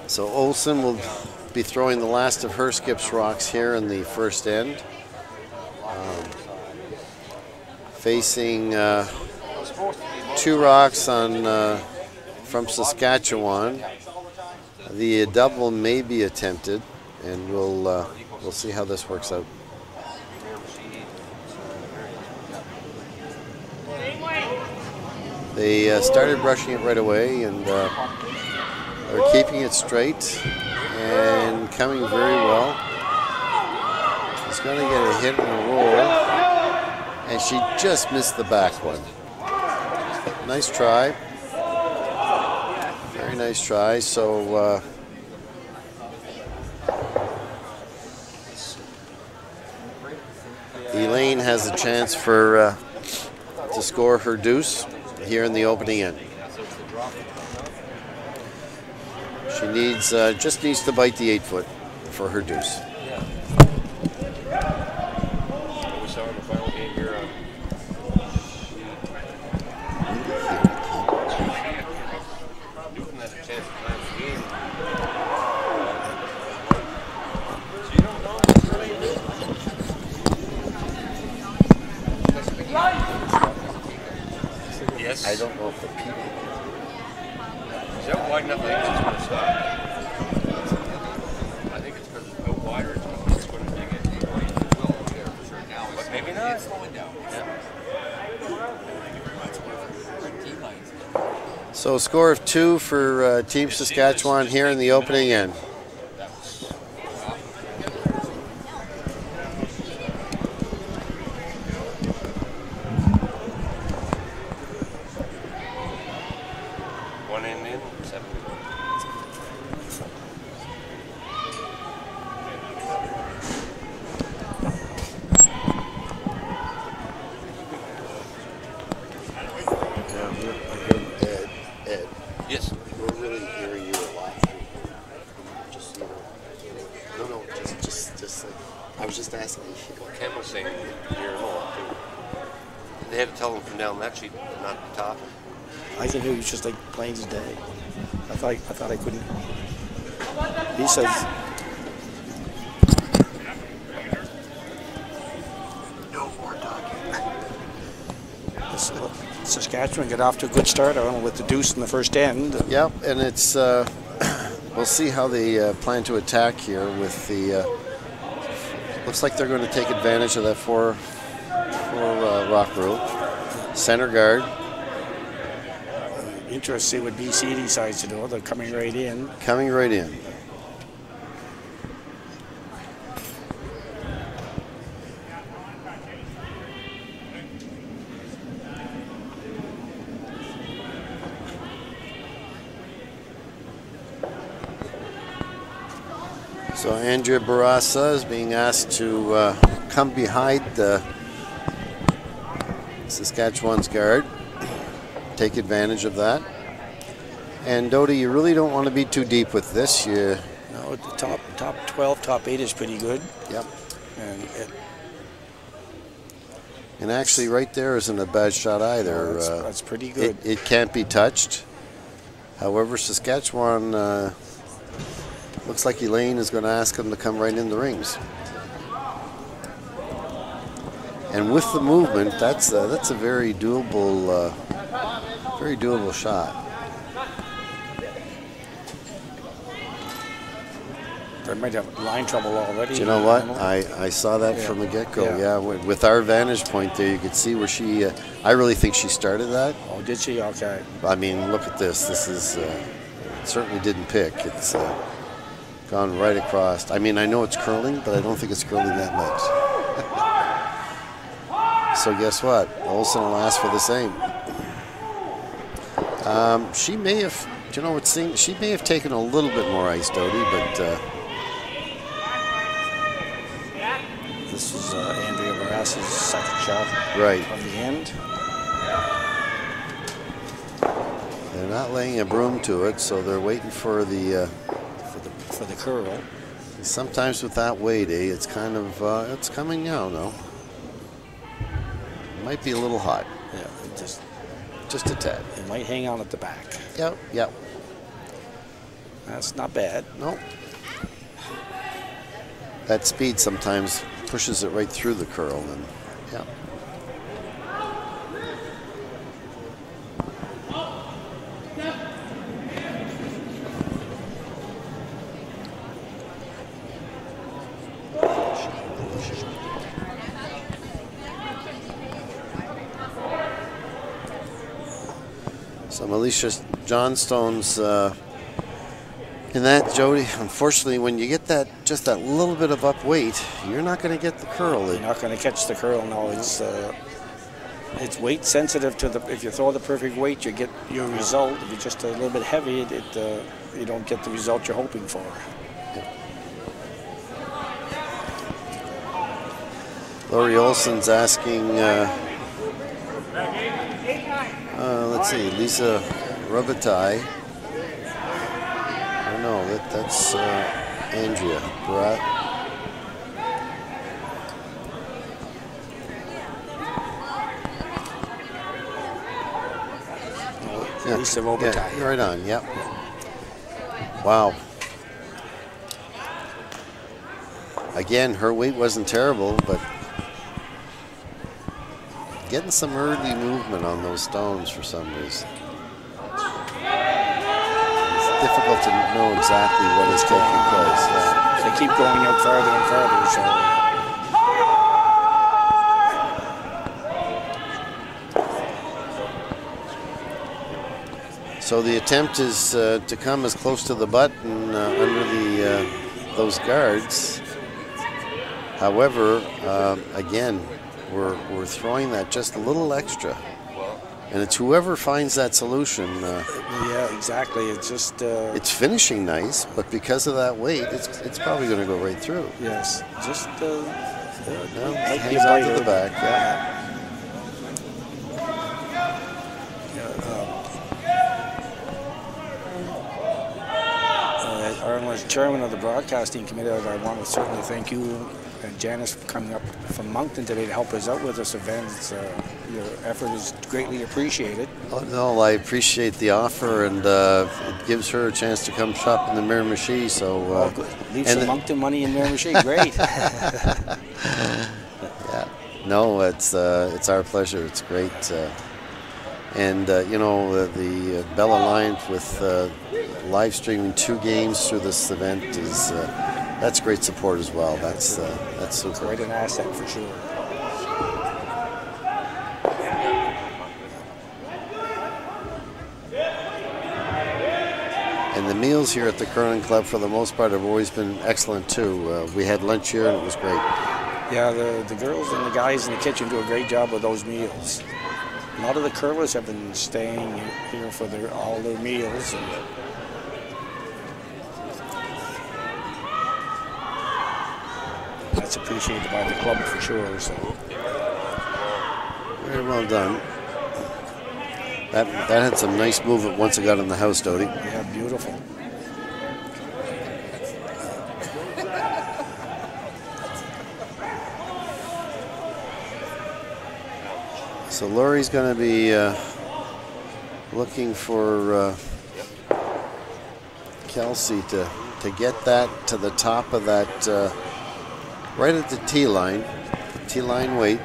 So Olsen will be throwing the last of her skips rocks here in the first end. Facing 2 rocks on from Saskatchewan. The double may be attempted, and we'll see how this works out. They started brushing it right away, and they're keeping it straight and coming very well. She's going to get a hit and a roll, and she just missed the back one. Nice try. Very nice try. So Elaine has a chance to score her deuce here in the opening end. She needs just needs to bite the 8-foot for her deuce. We saw in the final game here. Newton has a chance to climb the game. So you don't know. Yes. I don't know if the people. Is that wide enough? I think it's going to stop. I think it's because it's wider. It's going to dig it. But maybe not. It's slowing down. Yeah. So a score of 2 for Team Saskatchewan here in the opening end. One in, 7. Ed, Yes. we're really hearing you a lot. Just, you know. No, just like, I was just asking. Ken was saying you're a lot too. They had to tell him from down that sheet not to top. I think he was just like plain as day. I thought I couldn't. He says. No more talking. Saskatchewan got off to a good start. I don't know, with the deuce in the first end. Yep, and it's we'll see how they plan to attack here with the. Looks like they're going to take advantage of that four rock rule. Center guard. Interesting what BC decides to do. They're coming right in. Coming right in. So Andrea Barassa is being asked to come behind Saskatchewan's guard, take advantage of that. And Dodie, you really don't want to be too deep with this. No, the top 12, top 8 is pretty good. Yep. And actually, right there isn't a bad shot either. That's pretty good. It can't be touched. However, Saskatchewan. Looks like Elaine is going to ask him to come right in the rings. And with the movement, that's a very doable shot. They might have line trouble already. Do you know what? I saw that from the get-go. Yeah, with our vantage point there, you could see where she. I really think she started that. Oh, did she? Okay. I mean, look at this. This is it certainly didn't pick. It's. Gone right across. I mean, I know it's curling, but I don't think it's curling that much. So guess what? Olsen will ask for the same. She may have, do you know what seems? She may have taken a little bit more ice, Dodie, but this is Andrea Barassa's second shot. Right. From the end. They're not laying a broom to it, so they're waiting for the. For the curl. Sometimes with that weight, it's kind of it's coming now. No, it might be a little hot. Yeah, just Just a tad. It might hang on at the back. Yep, yep. That's not bad. Nope. That speed sometimes pushes it right through the curl, and yeah. So Alicia Johnstone's in that, Jody, unfortunately, when you get that just that little bit of up weight, you're not going to get the curl. You're not going to catch the curl. No, it's weight sensitive to the. If you throw the perfect weight, you get your result. If you're just a little bit heavy, you don't get the result you're hoping for. Laurie Olson's asking. Let's see, Lisa Robitaille. Oh no, that's Andrea Barat. Yeah, Lisa Robitaille. Yeah, right on. Yep. Wow. Again, her weight wasn't terrible, but getting some early movement on those stones for some reason. It's difficult to know exactly what is taking place. Yeah. They keep going out farther and farther. So the attempt is to come as close to the butt and under those guards. However, again, we're throwing that just a little extra, and it's whoever finds that solution. Yeah, exactly. It's just it's finishing nice, but because of that weight, it's probably going to go right through. Yes, just hangs on to the back. Yeah. Arnold, as chairman of the broadcasting committee, I want to certainly thank you and Janice for coming up from Moncton today to help us out with this event. Your effort is greatly appreciated. Oh, no, I appreciate the offer, and it gives her a chance to come shop in the Miramichi. So leave some Moncton money in Miramichi. Great. Yeah, no, it's our pleasure. It's great, and you know, the Bell Alliance with live streaming 2 games through this event is. That's great support as well. That's super. Quite an asset for sure. And the meals here at the Curling Club, for the most part, have always been excellent too. We had lunch here, and it was great. Yeah, the girls and the guys in the kitchen do a great job with those meals. A lot of the curlers have been staying here for all their meals. That's appreciated by the club for sure. So very well done. That had some nice movement once it got in the house, Dodie. Yeah, beautiful. So Laurie's going to be looking for Kelsey to get that to the top of that. Right at the T-line weight.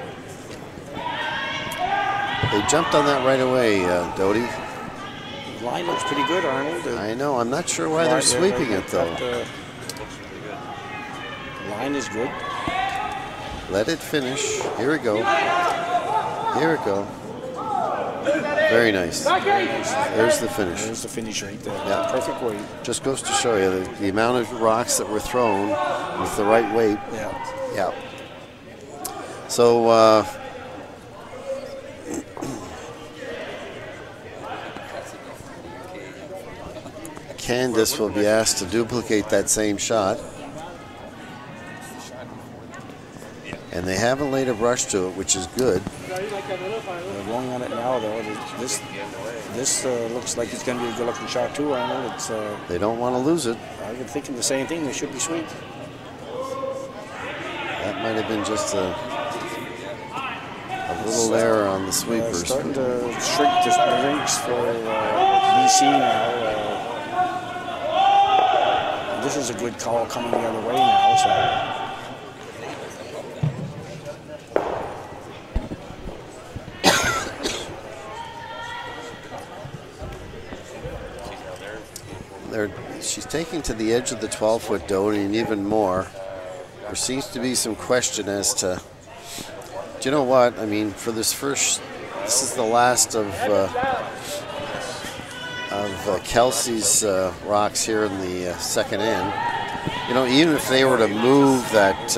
They jumped on that right away, Dodie. The line looks pretty good, Arnold. I know. I'm not sure why they're sweeping it, though. The line is good. Let it finish. Here we go. Here we go. Very nice. There's the finish. There's the finish right there. Yeah. Perfect weight. Just goes to show you the amount of rocks that were thrown with the right weight. Yeah. Yeah. So Candace will be asked to duplicate that same shot. And they haven't laid a brush to it, which is good. They're going on it now, though. This looks like it's going to be a good-looking shot, too, Arnold. They don't want to lose it. I've been thinking the same thing. They should be sweet. That might have been just a A little error on the sweepers. Starting to shrink the rinks for BC now. This is a good call coming the other way now. So. She's taking to the edge of the 12-foot Doty, and even more. There seems to be some question as to, do you know what? I mean, for this is the last of Kelsey's rocks here in the second end. You know, even if they were to move that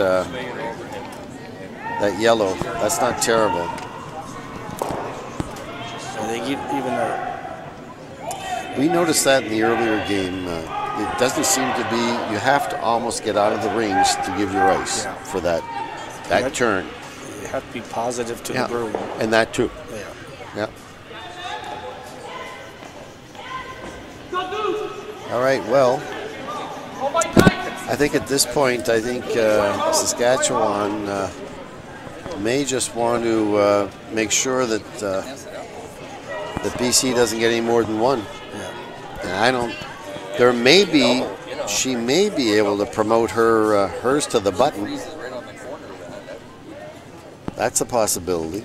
that yellow, that's not terrible. So they give even we noticed that in the earlier game. It doesn't seem to be, you have to almost get out of the rings to give your ice for that turn. You have to be positive to the broom. And that too. Yeah. All right, well, I think at this point, Saskatchewan may just want to make sure that that BC doesn't get any more than one. And she may be able to promote hers to the button. That's a possibility.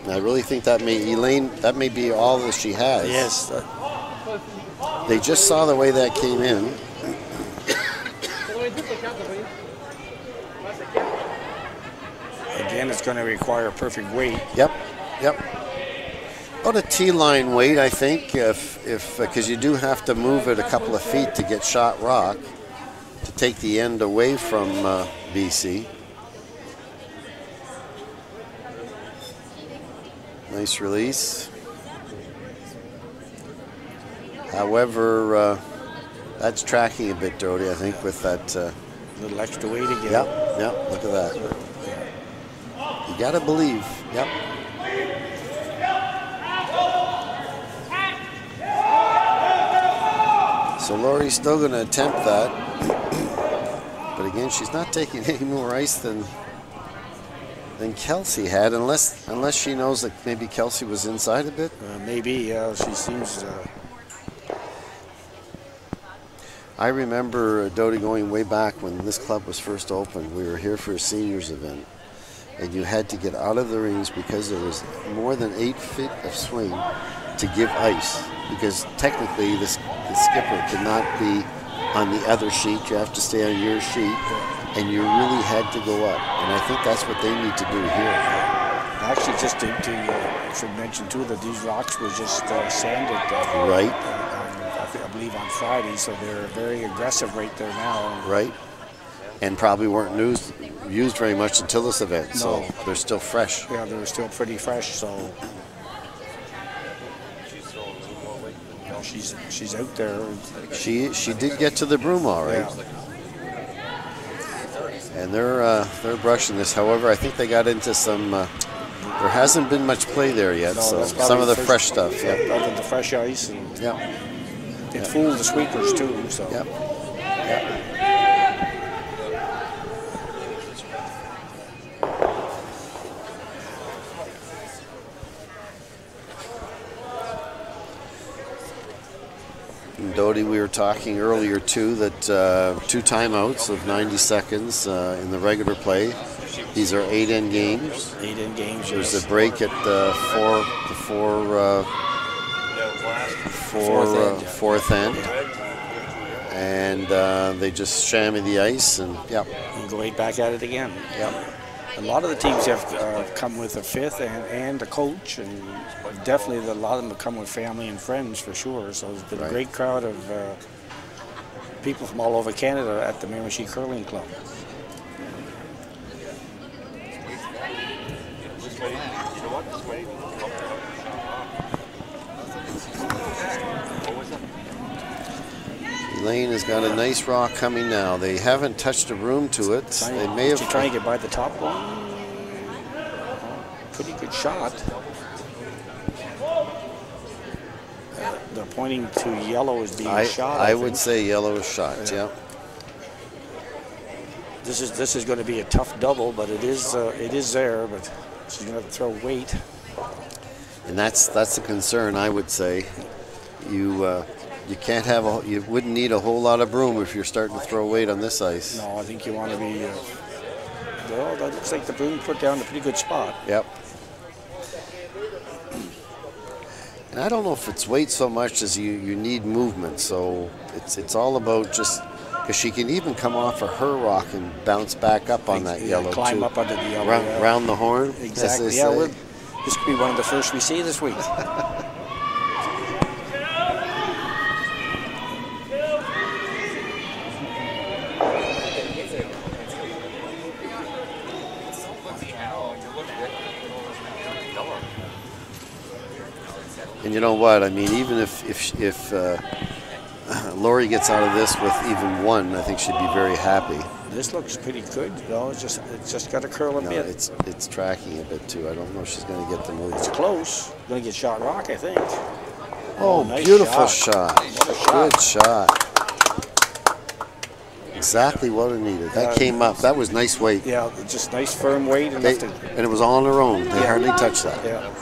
And I really think that may be all that she has. Yes. They just saw the way that came in. Again, it's going to require a perfect weight. Yep. About a T-line weight, I think, because you do have to move it a couple of feet to get shot rock to take the end away from BC. Nice release. However, that's tracking a bit, Doty, I think, with that. A little extra weight again. Yep, look at that. You got to believe. Yep. So Laurie's still going to attempt that. But again, she's not taking any more ice than Kelsey had, unless she knows that maybe Kelsey was inside a bit. Maybe, she seems. I remember Doty going way back when this club was first opened. We were here for a seniors event, and you had to get out of the rings because there was more than 8 feet of swing to give ice. Because technically, the skipper could not be on the other sheet. You have to stay on your sheet, and you really had to go up. And I think that's what they need to do here. Actually, just I should mention too that these rocks were just sanded. Right. I believe on Friday, so they're very aggressive right there now. Right. And probably weren't used very much until this event, so they're still fresh. Yeah, they're still pretty fresh, so. She's out there. She did get to the broom all right. Yeah. And they're brushing this. However, I think they got into some. There hasn't been much play there yet, so some of the fresh stuff. Yeah, other than the fresh ice. And it fooled the sweepers too. So. Yep. Doty, we were talking earlier too that 2 timeouts of 90 seconds in the regular play. These are 8-end games. 8-end games. There's a break at fourth end, and they just chamois the ice and and go right back at it again. A lot of the teams have come with a fifth and a coach, and definitely a lot of them have come with family and friends for sure. So there's been a great crowd of people from all over Canada at the Miramichi Curling Club. Elaine has got a nice rock coming now. They haven't touched a room to it. They may have tried to get by the top one. Pretty good shot. They're pointing to yellow as being shot. I would say yellow is shot. Yeah. This is going to be a tough double, but it is there. But She's going to have to throw weight. And that's the concern, I would say. You can't have you wouldn't need a whole lot of broom if you're starting to throw weight on this ice. No, I think you want to be. Well, that looks like the broom put down a pretty good spot. Yep. And I don't know if it's weight so much as you need movement. So it's all about just because she can even come off of her rock and bounce back up on that yellow climb too. up under the yellow. Round the horn. Exactly. Yeah, this could be one of the first we see this week. And you know what? I mean, even if Lori gets out of this with even one, I think she'd be very happy. This looks pretty good. No, it's just got to curl a bit. It's tracking a bit too. I don't know if she's going to get the move. It's close. Going to get shot rock, I think. Oh, nice beautiful shot. Good shot. Exactly what it needed. That came up. That was nice weight. Yeah, just nice firm weight. And it was all on their own. They hardly touched that. Yeah.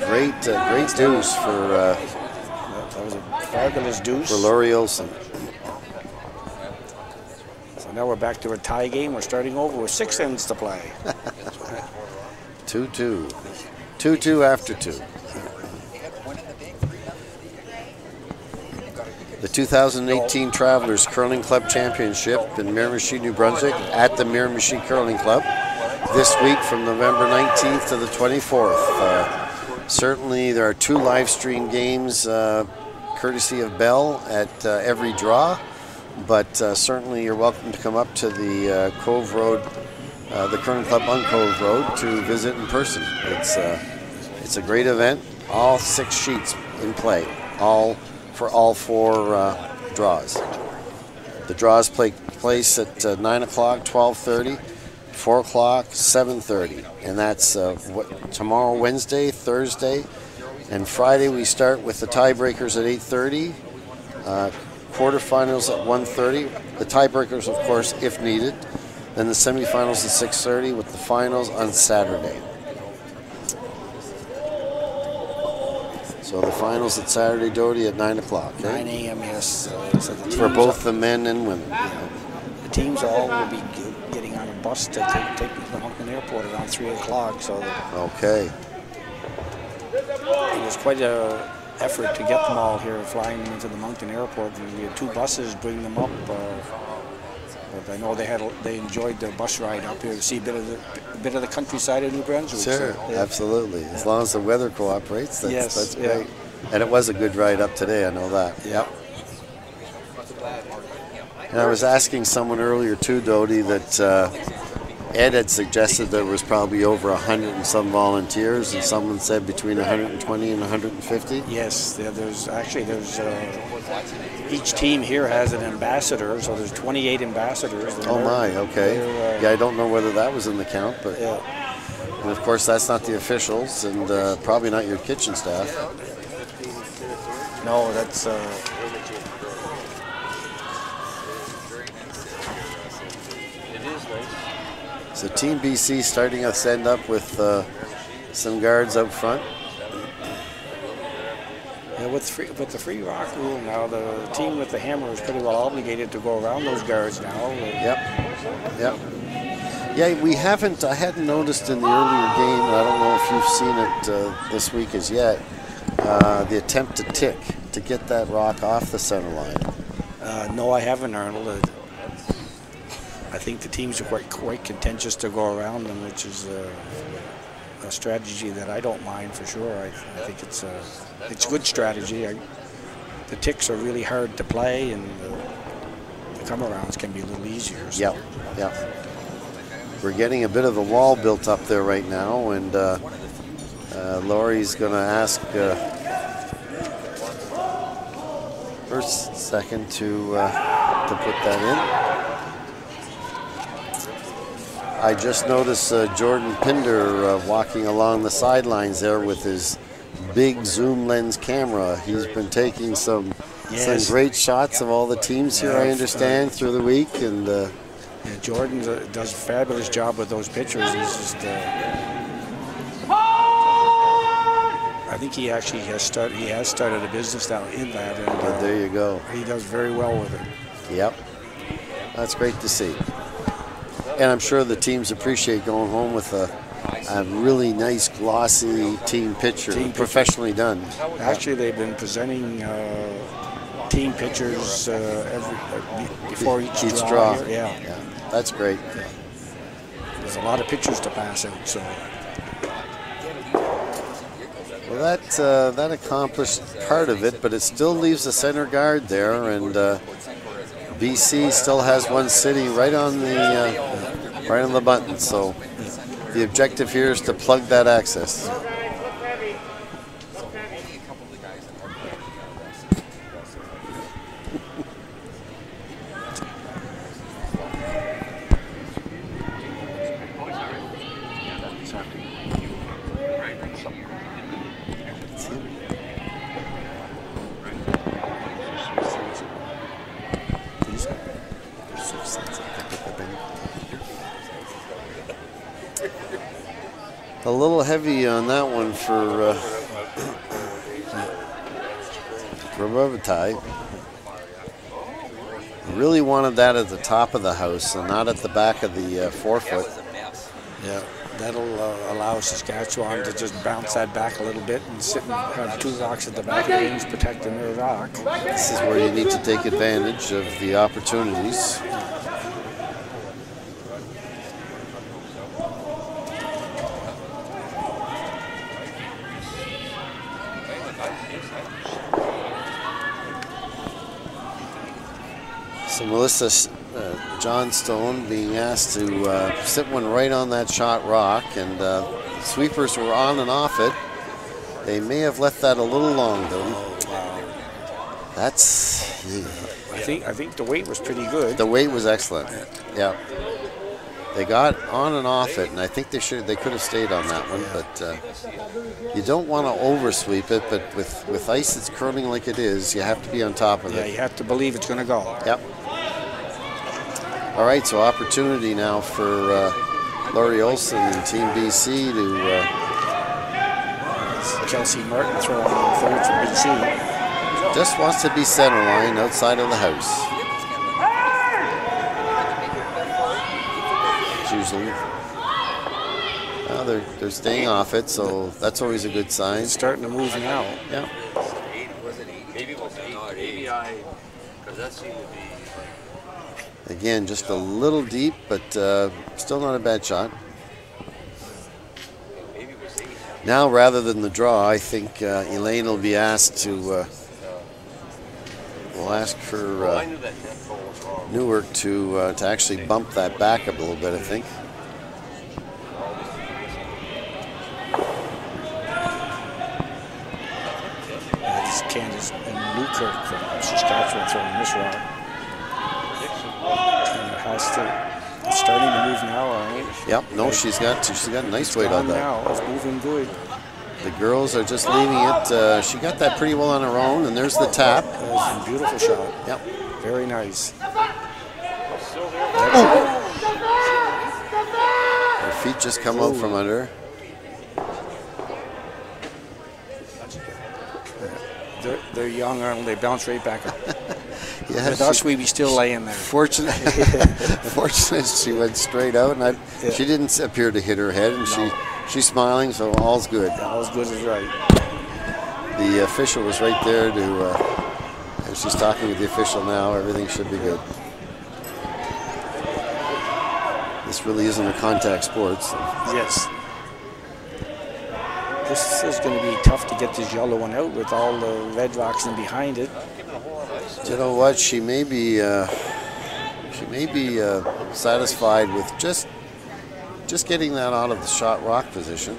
Great deuce for. That was a fabulous deuce. For Lori Olsen. So now we're back to a tie game. We're starting over with 6 ends to play. 2-2. 2-2 after 2. The 2018 Travelers Curling Club Championship in Miramichi, New Brunswick at the Miramichi Curling Club this week from November 19th to the 24th. Certainly there are 2 live stream games courtesy of Bell at every draw, but certainly you're welcome to come up to the Cove Road, the Curling Club on Cove Road to visit in person. It's a great event. All 6 sheets in play, for all 4 draws. The draws take place at 9 o'clock, 12:30, 4 o'clock, 7:30, and that's tomorrow, Wednesday, Thursday, and Friday. We start with the tiebreakers at 8:30, quarterfinals at 1:30. The tiebreakers, of course, if needed. Then the semifinals at 6:30 with the finals on Saturday. So the finals at Saturday, Doty, at 9 o'clock. 9 a.m., yes. So for both the men and women. The teams all will be getting on a bus to take them to the Moncton Airport around 3 o'clock. So okay. It was quite an effort to get them all here, flying them into the Moncton Airport. And we had 2 buses bring them up. But I know they enjoyed the bus ride up here to see a bit of the countryside of New Brunswick. Sure, so, yeah. Absolutely. As long as the weather cooperates, that's great. Yeah. And it was a good ride up today, I know that. Yep. And I was asking someone earlier too, Doty, that Ed had suggested there was probably over 100 and some volunteers, and someone said between 120 and 150. Yes, there's each team here has an ambassador, so there's 28 ambassadors. Oh my, okay. Yeah, I don't know whether that was in the count, but yeah. And of course that's not the officials, and probably not your kitchen staff. No, that's. So Team BC starting us end up with some guards up front. Yeah, with the free rock rule now, the team with the hammer is pretty well obligated to go around those guards now. Yep. Yeah, we haven't. I hadn't noticed in the earlier game. I don't know if you've seen it this week as yet. The attempt to tick to get that rock off the center line. No, I haven't, Arnold. I think the teams are quite contentious to go around them, which is a strategy that I don't mind for sure. I think it's a good strategy. The ticks are really hard to play, and the come-arounds can be a little easier. So. Yep. We're getting a bit of a wall built up there right now, and Laurie's going to ask first, second to put that in. I just noticed Jordan Pinder walking along the sidelines there with his big zoom lens camera. He's been taking some great shots of all the teams here, I understand, through the week. And Jordan does a fabulous job with those pictures. He's just think he actually has started. He has started a business now in that, and But there you go. he does very well with it. Yep. That's great to see. And I'm sure the teams appreciate going home with a really nice, glossy team picture, professionally done. Actually, they've been presenting team pictures before each draw. Here. Yeah, that's great. Yeah. There's a lot of pictures to pass out, so. Well, that accomplished part of it, but it still leaves the center guard there, and BC still has one sitting right on the button. So the objective here is to plug that access. A little heavy on that one for Robotai. Really wanted that at the top of the house and not at the back of the forefoot. Yeah, that'll allow Saskatchewan to just bounce that back a little bit and sit and have two rocks at the back of the rings protecting their rock. This is where you need to take advantage of the opportunities. So Melissa Johnstone being asked to sit one right on that shot rock, and sweepers were on and off it. They may have left that a little long though. That's. I think the weight was pretty good. The weight was excellent. Yeah. They got on and off it, and I think they could have stayed on that one, but you don't want to oversweep it. But with ice that's curling like it is, you have to be on top of it. Yeah, you have to believe it's going to go. Yep. All right, so opportunity now for Laurie Olson and Team BC to. Kelsey Martin throwing on third for BC. Just wants to be center line outside of the house. Usually. Well, they're staying off it, so that's always a good sign. It's starting to move now. Yeah. Again, just a little deep, but still not a bad shot. Now, rather than the draw, I think Elaine will be asked to. We'll ask for Newark to actually bump that back up a little bit, I think. This is Candace and Newkirk from Saskatchewan throwing this rock. And it's starting to move now, right? Yep. No, she's got nice weight on that. Now it's moving good. The girls are just leaving it. She got that pretty well on her own, and there's the tap. That was a beautiful shot. Yep. Very nice. Her feet just come out from under. They're young, aren't they? Bounce right back up. Yeah, with us, we'd be still laying there. Fortunate she went straight out, and she didn't appear to hit her head, and she's smiling, so all's good. All's good is right. The official was right there and she's talking with the official now. Everything should be good. This really isn't a contact sport. So. Yes. This is going to be tough to get this yellow one out with all the red rocks in behind it. You know what? She may be satisfied with just getting that out of the shot rock position.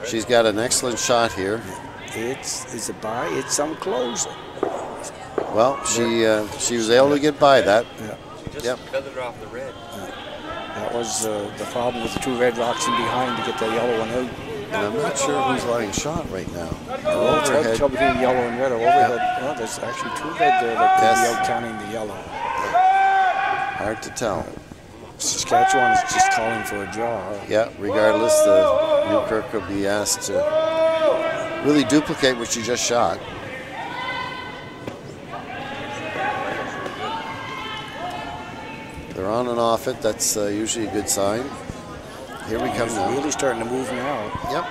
She's got an excellent shot here. It's a buy. It's some close. Well, she was able to get by that. Yeah. Yep. Feathered off the red. That was the problem with the two red rocks in behind to get the yellow one out. And I'm not sure who's lying shot right now. Overhead. Trouble between yellow and red or overhead. Yep. Well, there's actually two red there that could be out counting the yellow. Hard to tell. Saskatchewan is just calling for a draw. Yeah, regardless, Newkirk will be asked to really duplicate what she just shot. They're on and off it. That's usually a good sign. Here we come now. Really starting to move now. Yep.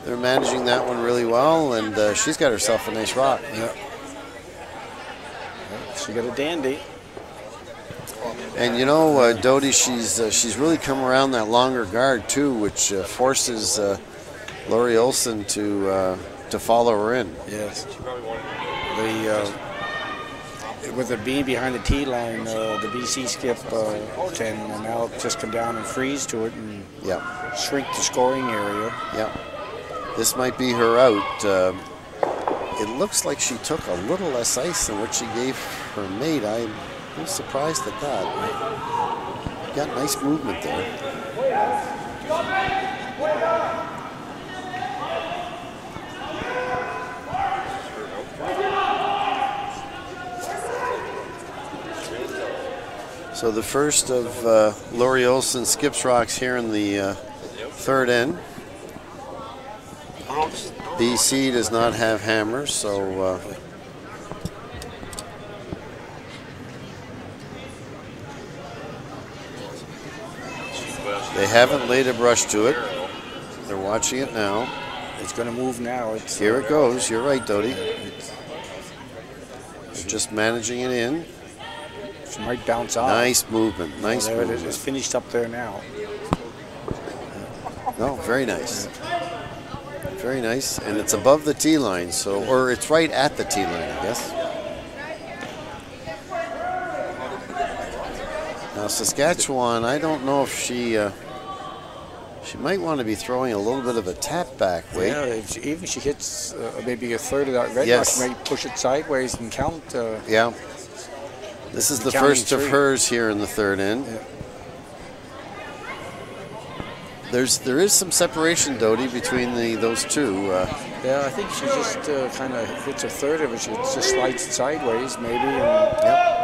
They're managing that one really well, and she's got herself a nice rock. Yep. She got a dandy. And you know, Dodie, she's really come around that longer guard too, which forces Laurie Olson to follow her in. Yes. With it being behind the tee line, the BC skip can now just come down and freeze to it and shrink the scoring area. Yeah. This might be her out. It looks like she took a little less ice than what she gave her mate. I'm a little surprised at that. Got nice movement there. So the first of Laurie Olson skips rocks here in the third end. BC does not have hammers, so they haven't laid a brush to it. They're watching it now. It's going to move now. Here it goes. You're right, Dodie. They're just managing it in. She might bounce off. Nice movement. Nice movement. It is. It's finished up there now. No, very nice. Very nice, and it's above the tee line, so, or it's right at the tee line, I guess. Now Saskatchewan, I don't know if she might want to be throwing a little bit of a tap back weight. Yeah, even if she hits maybe a third of that red rock, she might push it sideways and count. Yeah. This is the first of hers here in the third end. Yeah. There is some separation, Dodie, between those two. Yeah, I think she just kind of hits a third of it. She just slides it sideways, maybe. And,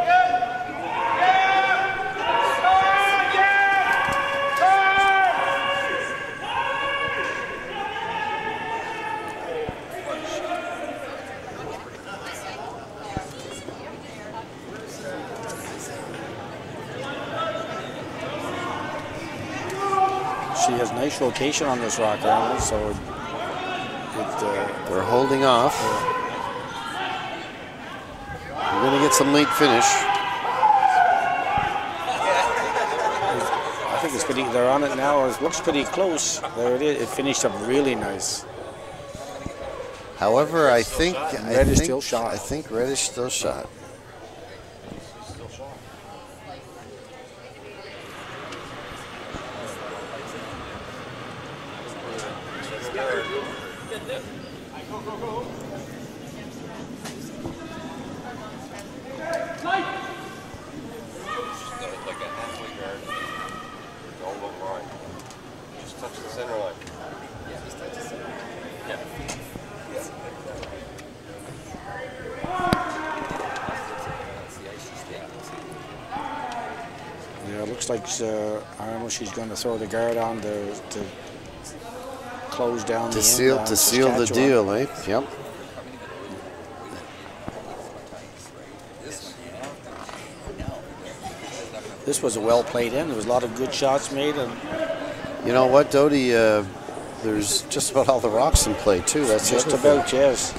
she has nice rotation on this rock, so they're holding off. We're going to get some late finish. I think it's pretty. They're on it now. It looks pretty close. There it is. It finished up really nice. However, I think Red is still shot. I think Red is still shot. Like I don't know, she's going to throw the guard on to close down to seal the deal, eh? Yep. This was a well played in. There was a lot of good shots made, and you know what, Dodie? There's just about all the rocks in play too. That's just about yes.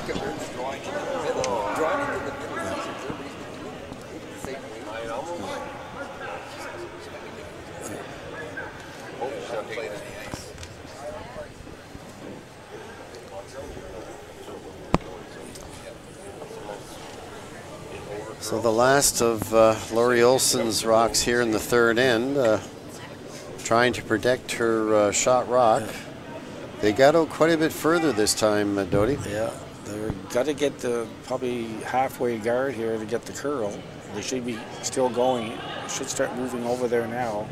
So the last of Laurie Olson's rocks here in the third end, trying to protect her shot rock. They got out quite a bit further this time, Dodie. Yeah, they've got to get the probably halfway guard here to get the curl. They should be still going. Should start moving over there now.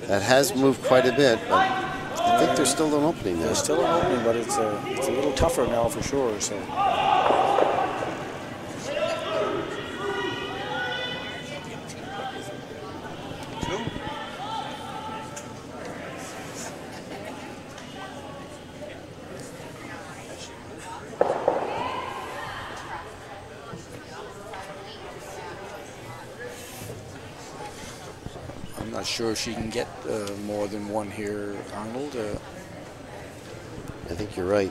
That has moved quite a bit, but I think there's still an opening there. There's still an opening, but it's a little tougher now for sure. So. Not sure if she can get more than one here, Arnold. I think you're right.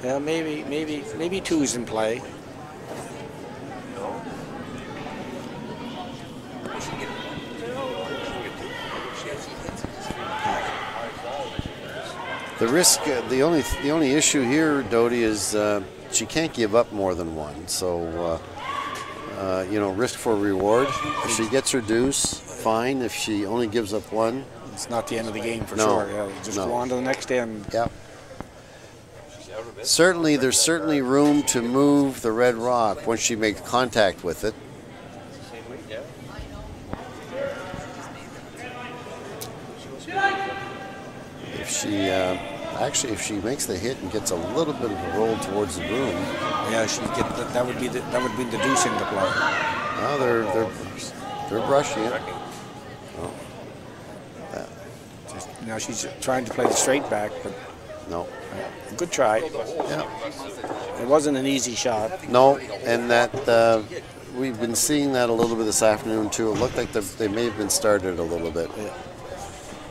Yeah, maybe two's in play. The risk, the only issue here, Dodie, is she can't give up more than one. So, you know, risk for reward. If she gets her deuce, fine. If she only gives up one, it's not the end of the game for sure. Yeah, just go on to the next end. Yep. Certainly, there's certainly room to move the red rock once she makes contact with it. If she actually, if she makes the hit and gets a little bit of a roll towards the broom, yeah, she get that would be the deuce into play. Now they're brushing it. Oh. Now she's trying to play the straight back, but no. Good try. Yeah. It wasn't an easy shot. No, and that we've been seeing that a little bit this afternoon too. It looked like they may have been started a little bit. Yeah.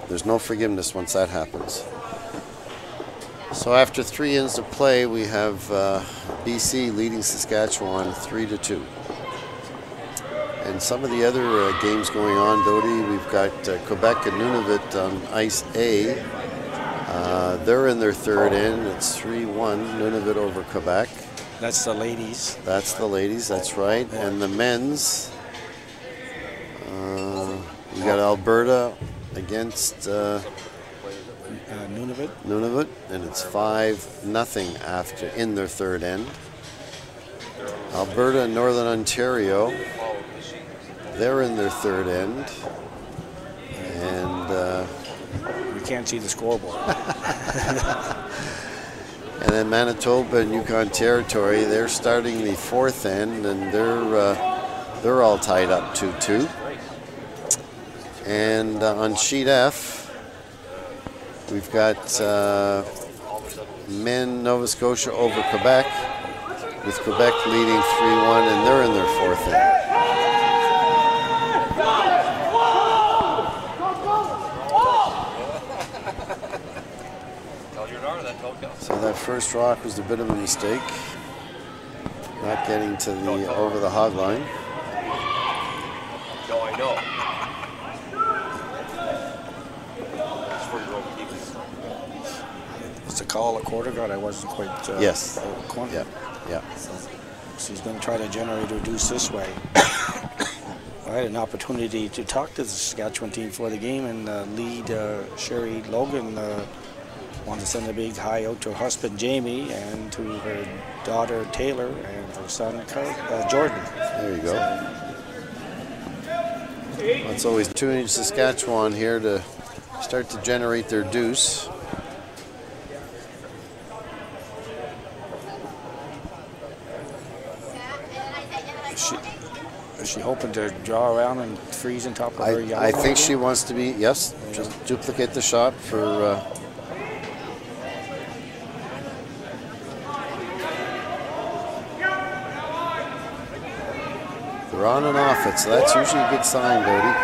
There's no forgiveness once that happens. So after 3 ends of play, we have BC leading Saskatchewan 3-2. And some of the other games going on, Dodie, we've got Quebec and Nunavut on Ice A. They're in their third end. It's 3-1, Nunavut over Quebec. That's the ladies. That's the ladies, that's right. And the men's, we got Alberta against Nunavut, and it's 5-0 after in their third end. Alberta and Northern Ontario, they're in their third end, and we can't see the scoreboard. And then Manitoba and Yukon Territory, they're starting the fourth end, and they're all tied up 2-2. And on sheet F, we've got men Nova Scotia over Quebec, with Quebec leading 3-1, and they're in their fourth end. So that first rock was a bit of a mistake, not getting to the over the hog line. No, I know. It's a call at quarter guard. I wasn't quite. Yes. Corner. Yeah. So she's going to try to generate her deuce this way. I had an opportunity to talk to the Saskatchewan team for the game, and lead Sherry Logan wanted to send a big hi out to her husband Jamie and to her daughter Taylor and her son Jordan. There you go. Well, it's always tuning Saskatchewan here to start to generate their deuce. Is she hoping to draw around and freeze on top of her yellow? I think she wants to be, yes, just duplicate the shot for... They're on and off it, so that's usually a good sign, Dodie.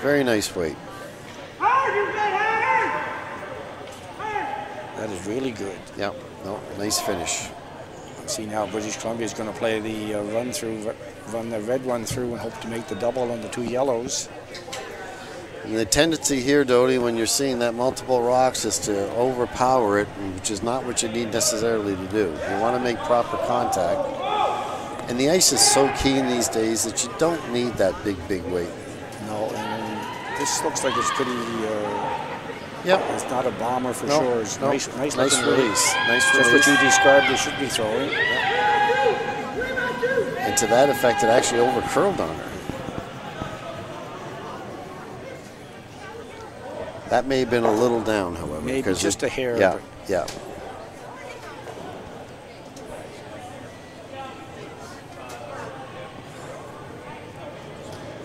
Very nice weight. That is really good. Yeah, no, nice finish. See now British Columbia is going to play the run the red one through and hope to make the double on the two yellows. And the tendency here, Dodie, when you're seeing that multiple rocks is to overpower it, which is not what you need necessarily to do. You want to make proper contact. And the ice is so keen these days that you don't need that big weight. No, and this looks like it's pretty... Yep. It's not a bomber for sure. It's nice release. Nice release. Just what you described they should be throwing. Yep. And to that effect, it actually over-curled on her. That may have been a little down, however. Maybe just a hair. Yeah, yeah.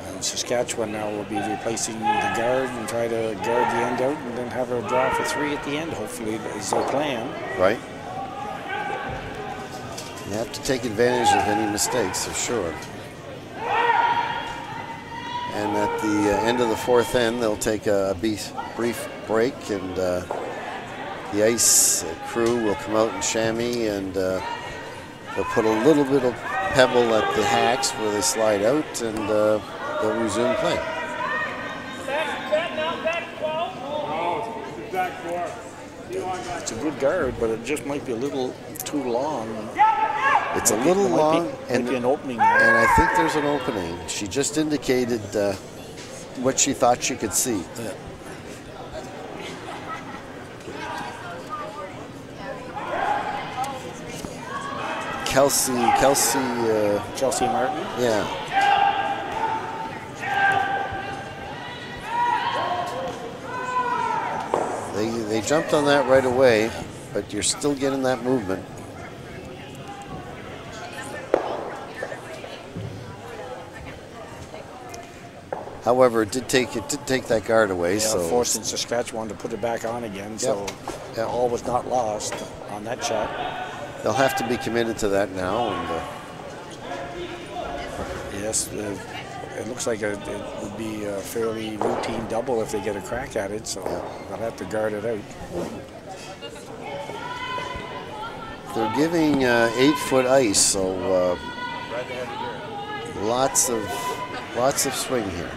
And Saskatchewan now will be replacing the guard and try to guard the end out and then have her draw for three at the end, hopefully, is their plan. Right. You have to take advantage of any mistakes, for sure. And at the end of the fourth end, they'll take a brief break, and the ice crew will come out in chamois, and they'll put a little bit of pebble at the hacks where they slide out, and they'll resume play. It's a good guard, but it just might be a little too long. It's a little long, and an opening. And I think there's an opening. She just indicated what she thought she could see. Yeah. Kelsey Martin. Yeah. They jumped on that right away, but you're still getting that movement. However, it did take that guard away. Yeah, so forcing Saskatchewan to put it back on again. So all was not lost on that shot. They'll have to be committed to that now. And yes, it looks like it would be a fairly routine double if they get a crack at it. So they'll have to guard it out. they're giving 8-foot ice, so lots of swing here.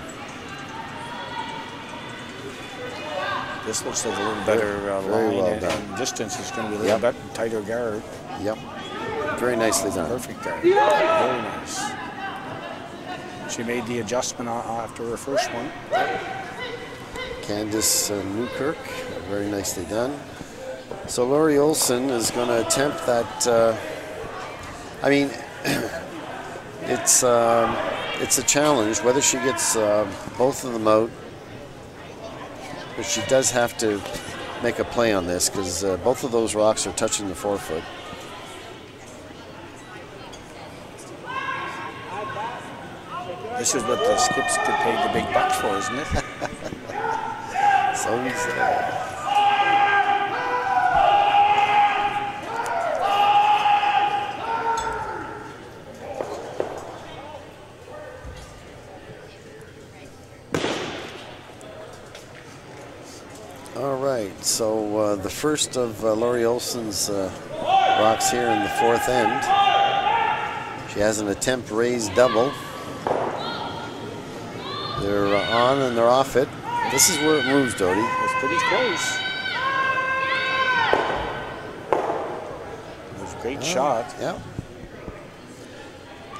This looks like a little better very line, well and done. Distance is going to be a little bit tighter guard. Yep, very nicely done. Perfect guard. Very nice. She made the adjustment after her first one. Candice Newkirk, very nicely done. So Laurie Olson is going to attempt that. I mean, it's a challenge whether she gets both of them out. But she does have to make a play on this because both of those rocks are touching the forefoot. This is what the skips get paid the big bucks for, isn't it? So we say. All right, so the first of Laurie Olson's rocks here in the fourth end. She has an attempt raised double. They're on and they're off it. This is where it moves, Dodie. It's pretty close. It was a great shot. Yeah.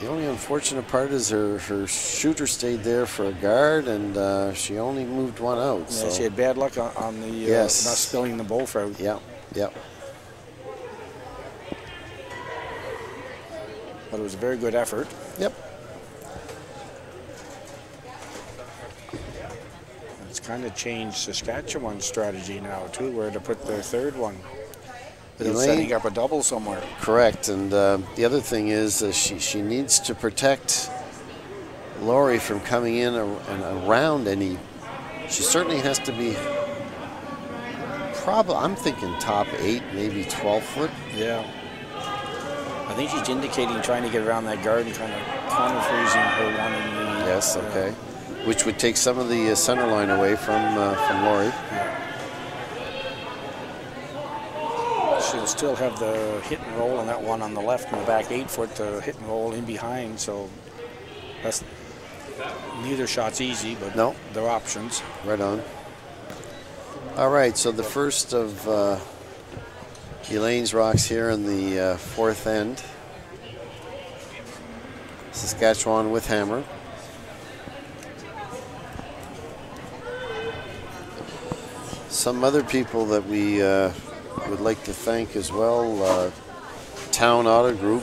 The only unfortunate part is her shooter stayed there for a guard, and she only moved one out. Yeah, so. she had bad luck on the not spilling the both out. Yeah, yeah. But it was a very good effort. Yep. It's kind of changed Saskatchewan's strategy now, too, where to put their third one. They're setting up a double somewhere. Correct, and the other thing is she needs to protect Laurie from coming in and around any. She certainly has to be. Probably, I'm thinking top 8, maybe 12 foot. Yeah. I think she's indicating trying to get around that guard and kind of corner freezing her one in the. Yes, okay. Which would take some of the center line away from Laurie. Yeah. She'll still have the hit and roll on that one on the left and the back 8-foot to hit and roll in behind. So that's neither shot's easy, but no, they're options. Right on. All right, so the first of Elaine's rocks here in the fourth end. Saskatchewan with hammer. Some other people that we would like to thank as well, Town Auto Group,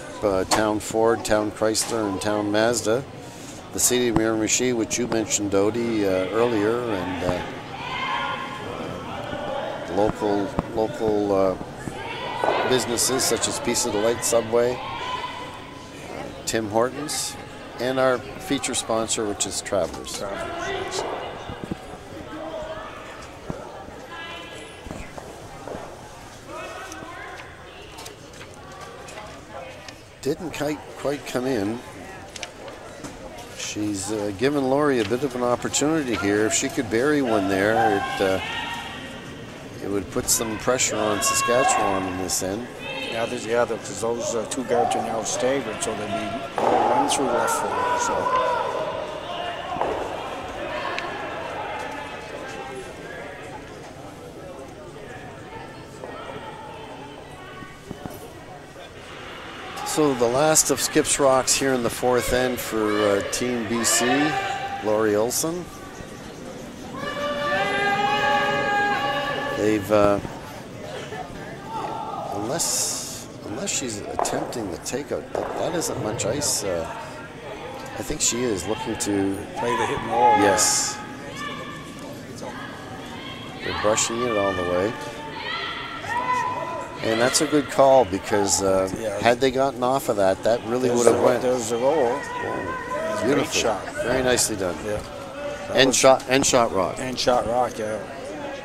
Town Ford, Town Chrysler, and Town Mazda. The City of Miramichi, which you mentioned, Dodie, earlier, and local businesses such as Piece of the Light, Subway, Tim Hortons, and our feature sponsor, which is Travelers. didn't quite come in. She's given Laurie a bit of an opportunity here. If she could bury one there, it would put some pressure on Saskatchewan in this end. Yeah, because those two guards are now staggered, so there'll be no run through left for her. So the last of Skip's Rocks here in the fourth end for Team BC, Laurie Olson. They've, unless she's attempting the takeout, that isn't much ice. I think she is looking to play the hit and roll. Yes. They're brushing it all the way. And that's a good call because had they gotten off of that, that really would have went. There's the roll. Oh, beautiful. Great shot. Very nicely done. Yeah. And shot rock. And shot rock, yeah.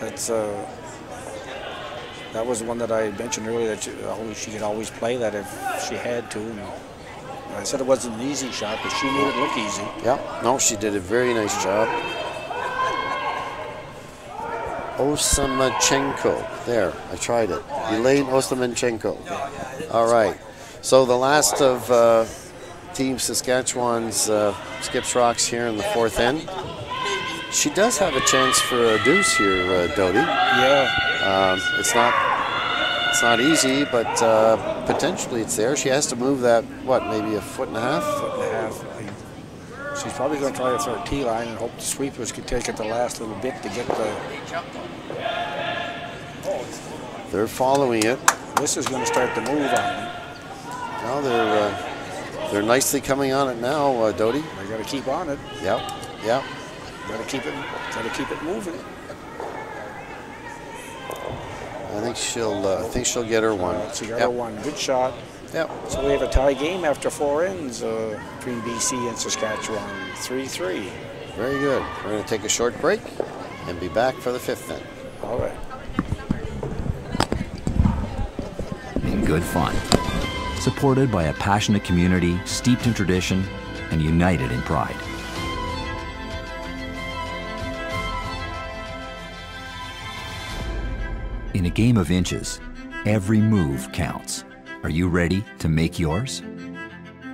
That's that was one that I mentioned earlier that she could always play that if she had to. And I said it wasn't an easy shot, but she made it look easy. Yeah. No, she did a very nice job. Osamachenko. There, I tried it. Elaine Osamachenko. All right. So the last of Team Saskatchewan's Skip's Rocks here in the fourth end. She does have a chance for a deuce here, Dodie. Yeah. It's not easy, but potentially it's there. She has to move that, what, maybe a foot and a half? Foot and a half. She's probably going to try to throw a tee line and hope the sweepers can take it the last little bit to get the. They're following it. This is going to start to move on them. Now they're nicely coming on it now, Dodie. They got to keep on it. Yep. Yep. Got to keep it moving. I think she'll get her one. She got her one. Good shot. Yep. So we have a tie game after 4 ends between BC and Saskatchewan, 3-3. Very good. We're going to take a short break and be back for the fifth end. All right. In good fun. Supported by a passionate community, steeped in tradition, and united in pride. In a game of inches, every move counts. Are you ready to make yours?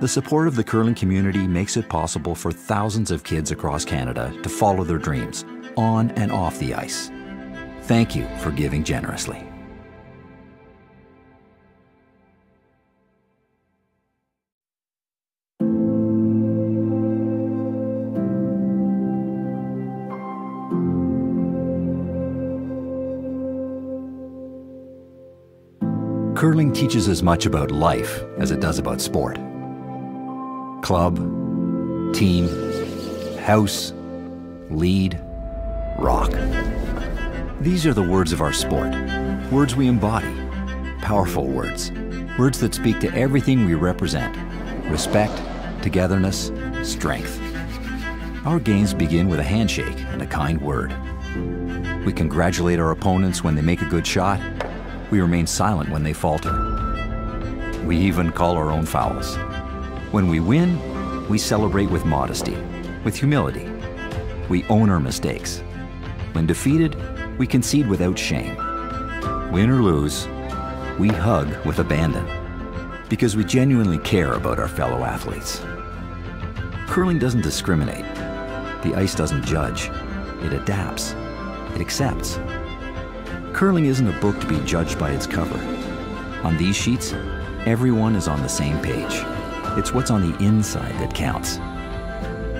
The support of the curling community makes it possible for thousands of kids across Canada to follow their dreams, on and off the ice. Thank you for giving generously. Curling teaches as much about life as it does about sport. Club, team, house, lead, rock. These are the words of our sport, words we embody, powerful words, words that speak to everything we represent: respect, togetherness, strength. Our games begin with a handshake and a kind word. We congratulate our opponents when they make a good shot. We remain silent when they falter. We even call our own fouls. When we win, we celebrate with modesty, with humility. We own our mistakes. When defeated, we concede without shame. Win or lose, we hug with abandon, because we genuinely care about our fellow athletes. Curling doesn't discriminate. The ice doesn't judge. It adapts. It accepts. Curling isn't a book to be judged by its cover. On these sheets, everyone is on the same page. It's what's on the inside that counts.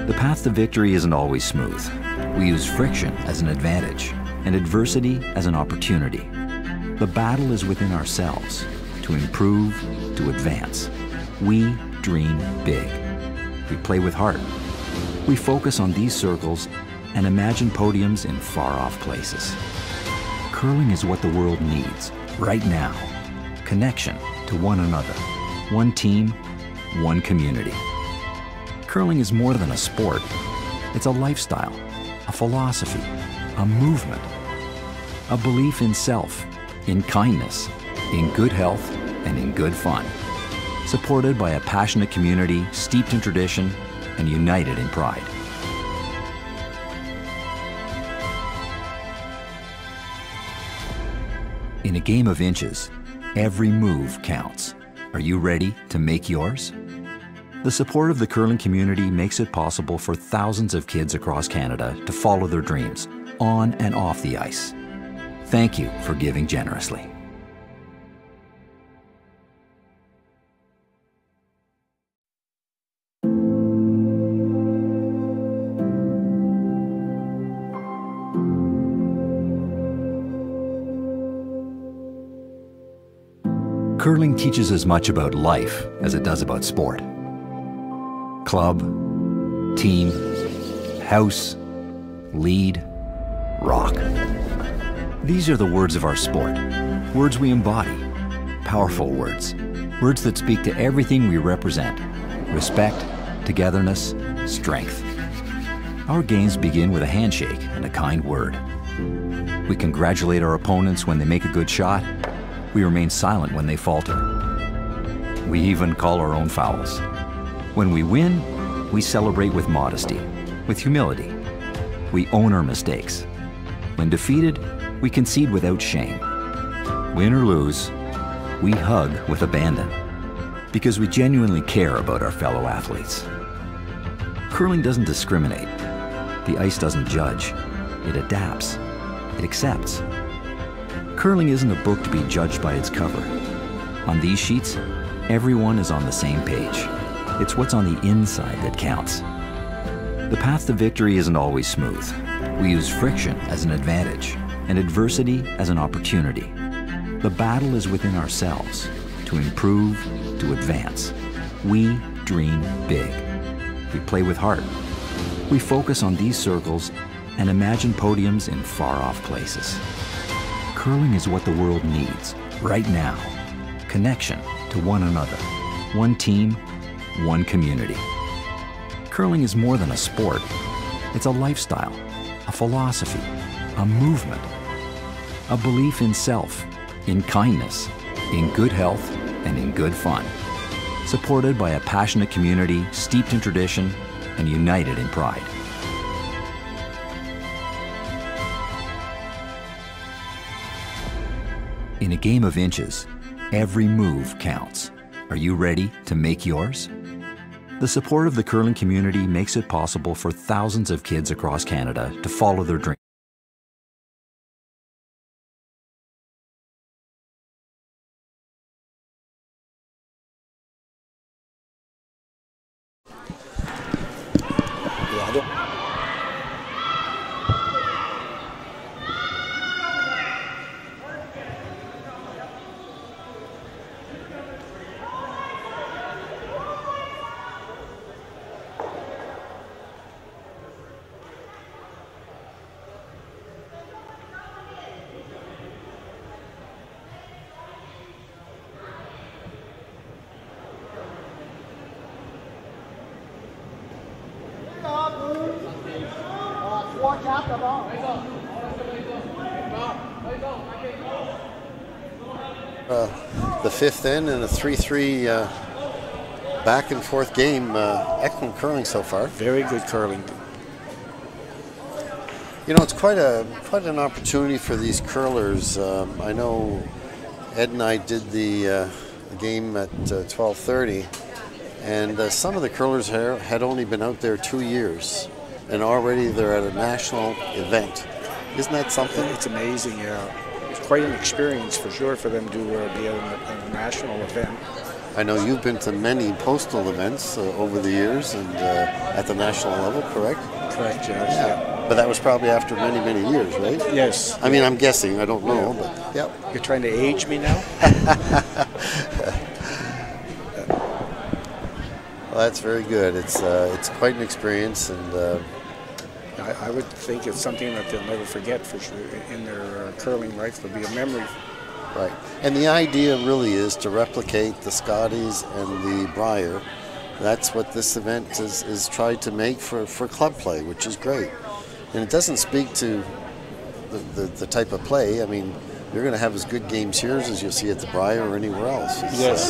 The path to victory isn't always smooth. We use friction as an advantage and adversity as an opportunity. The battle is within ourselves, to improve, to advance. We dream big. We play with heart. We focus on these circles and imagine podiums in far-off places. Curling is what the world needs right now. Connection to one another, one team, one community. Curling is more than a sport. It's a lifestyle, a philosophy, a movement, a belief in self, in kindness, in good health, and in good fun. supported by a passionate community steeped in tradition and united in pride. In a game of inches, every move counts. Are you ready to make yours? The support of the curling community makes it possible for thousands of kids across Canada to follow their dreams, on and off the ice. Thank you for giving generously. Curling teaches as much about life as it does about sport. Club, team, house, lead, rock. These are the words of our sport, words we embody, powerful words, words that speak to everything we represent: respect, togetherness, strength. Our games begin with a handshake and a kind word. We congratulate our opponents when they make a good shot. We remain silent when they falter. We even call our own fouls. When we win, we celebrate with modesty, with humility. We own our mistakes. When defeated, we concede without shame. Win or lose, we hug with abandon, because we genuinely care about our fellow athletes. Curling doesn't discriminate. The ice doesn't judge. It adapts. It accepts. Curling isn't a book to be judged by its cover. On these sheets, everyone is on the same page. It's what's on the inside that counts. The path to victory isn't always smooth. We use friction as an advantage and adversity as an opportunity. The battle is within ourselves, to improve, to advance. We dream big. We play with heart. We focus on these circles and imagine podiums in far-off places. Curling is what the world needs right now. Connection to one another, one team, one community. Curling is more than a sport. It's a lifestyle, a philosophy, a movement, a belief in self, in kindness, in good health, and in good fun. Supported by a passionate community steeped in tradition and united in pride. In a game of inches, every move counts. Are you ready to make yours? The support of the curling community makes it possible for thousands of kids across Canada to follow their dreams. The fifth in and a 3-3 back and forth game. Excellent curling so far. Very good curling. You know, it's quite an opportunity for these curlers. I know Ed and I did the game at 12:30, and some of the curlers had only been out there 2 years, and already they're at a national event. Isn't that something? It's amazing, yeah. It's quite an experience for sure for them to be at a national event. I know you've been to many postal events over the years and at the national level, correct? Correct, yes. Yeah. But that was probably after many, many years, right? Yes. I mean, I'm guessing. I don't know, but yeah. You're trying to age me now? Well, that's very good. It's quite an experience, and I would think it's something that they'll never forget for sure in their curling life. There'll be a memory. Right. And the idea really is to replicate the Scotties and the Brier. That's what this event is tried to make for club play, which is great. And it doesn't speak to the type of play. I mean, you're going to have as good games here as you'll see at the Briar or anywhere else. It's, Yes.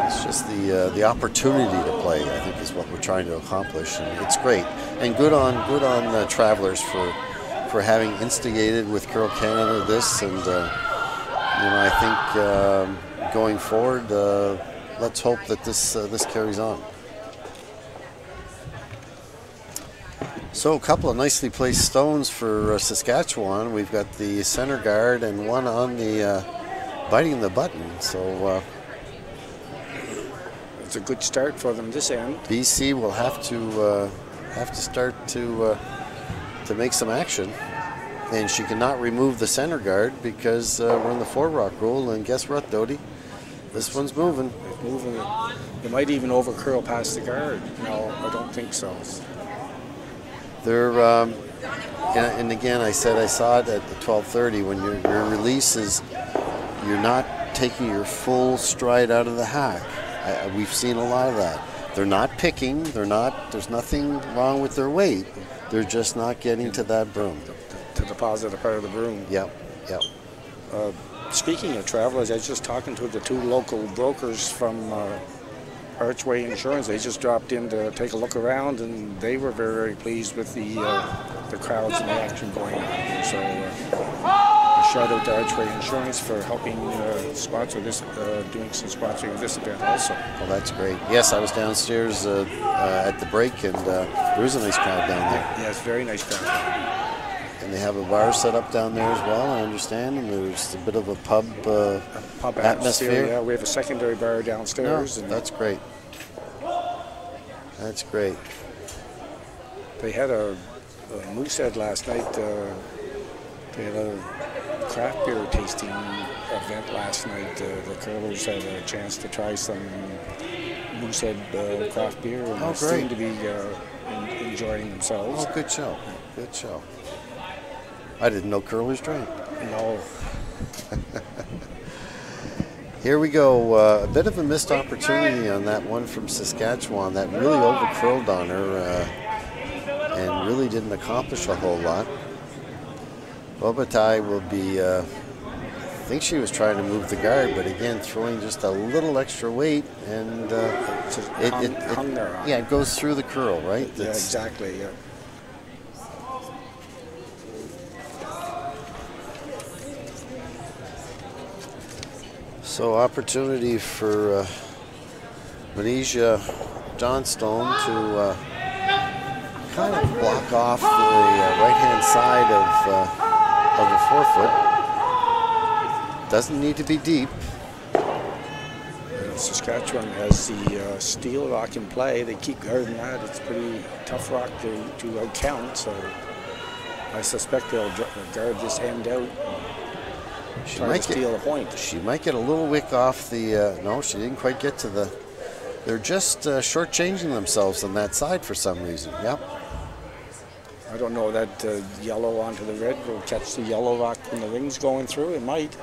it's just the opportunity to play, I think, is what we're trying to accomplish, and it's great. And good on Travelers for having instigated with Curl Canada this, and I think going forward, let's hope that this carries on. So a couple of nicely placed stones for Saskatchewan. We've got the center guard and one on the biting the button. So it's a good start for them this end. BC will have to start to make some action, and she cannot remove the center guard because we're in the 4-rock rule. And guess what, Dodie? This one's moving. It's moving. They might even overcurl past the guard. No, I don't think so. They're, and again, I said I saw it at the 12:30 when your release is, you're not taking your full stride out of the hack. We've seen a lot of that. They're not picking. They're not. There's nothing wrong with their weight. They're just not getting to that broom. To the positive part of the broom. Yep. Speaking of Travelers, I was just talking to the 2 local brokers from Archway Insurance. They just dropped in to take a look around, and they were very, very pleased with the crowds and the action going on. So a shout out to Archway Insurance for helping sponsor this, doing some sponsoring of this event also. Well, that's great. Yes, I was downstairs at the break, and there is a nice crowd down there. Yes, very nice crowd. And they have a bar set up down there as well, I understand, and there's a bit of a pub atmosphere. Yeah, we have a secondary bar downstairs. No, that's great. That's great. They had a Moosehead last night. They had a craft beer tasting event last night. The curlers had a chance to try some Moosehead craft beer, and they seemed to be enjoying themselves. Oh, good show. Good show. I didn't know curlers drank. No. Here we go. A bit of a missed opportunity on that one from Saskatchewan. That really overcurled on her and really didn't accomplish a whole lot. Bobatai will be, I think she was trying to move the guard, but again, throwing just a little extra weight, and hung there. Yeah, it goes through the curl, right? Yeah, exactly, yeah. So opportunity for Manesia Johnstone to kind of block off the right-hand side of the 4-foot. Doesn't need to be deep. Saskatchewan has the steel rock in play. They keep guarding that. It's pretty tough rock to count, so I suspect they'll guard this end out. She might steal a point. She might get a little wick off the. No, she didn't quite get to the. They're just shortchanging themselves on that side for some reason. Yep. I don't know that yellow onto the red will catch the yellow rock when the ring's going through. It might.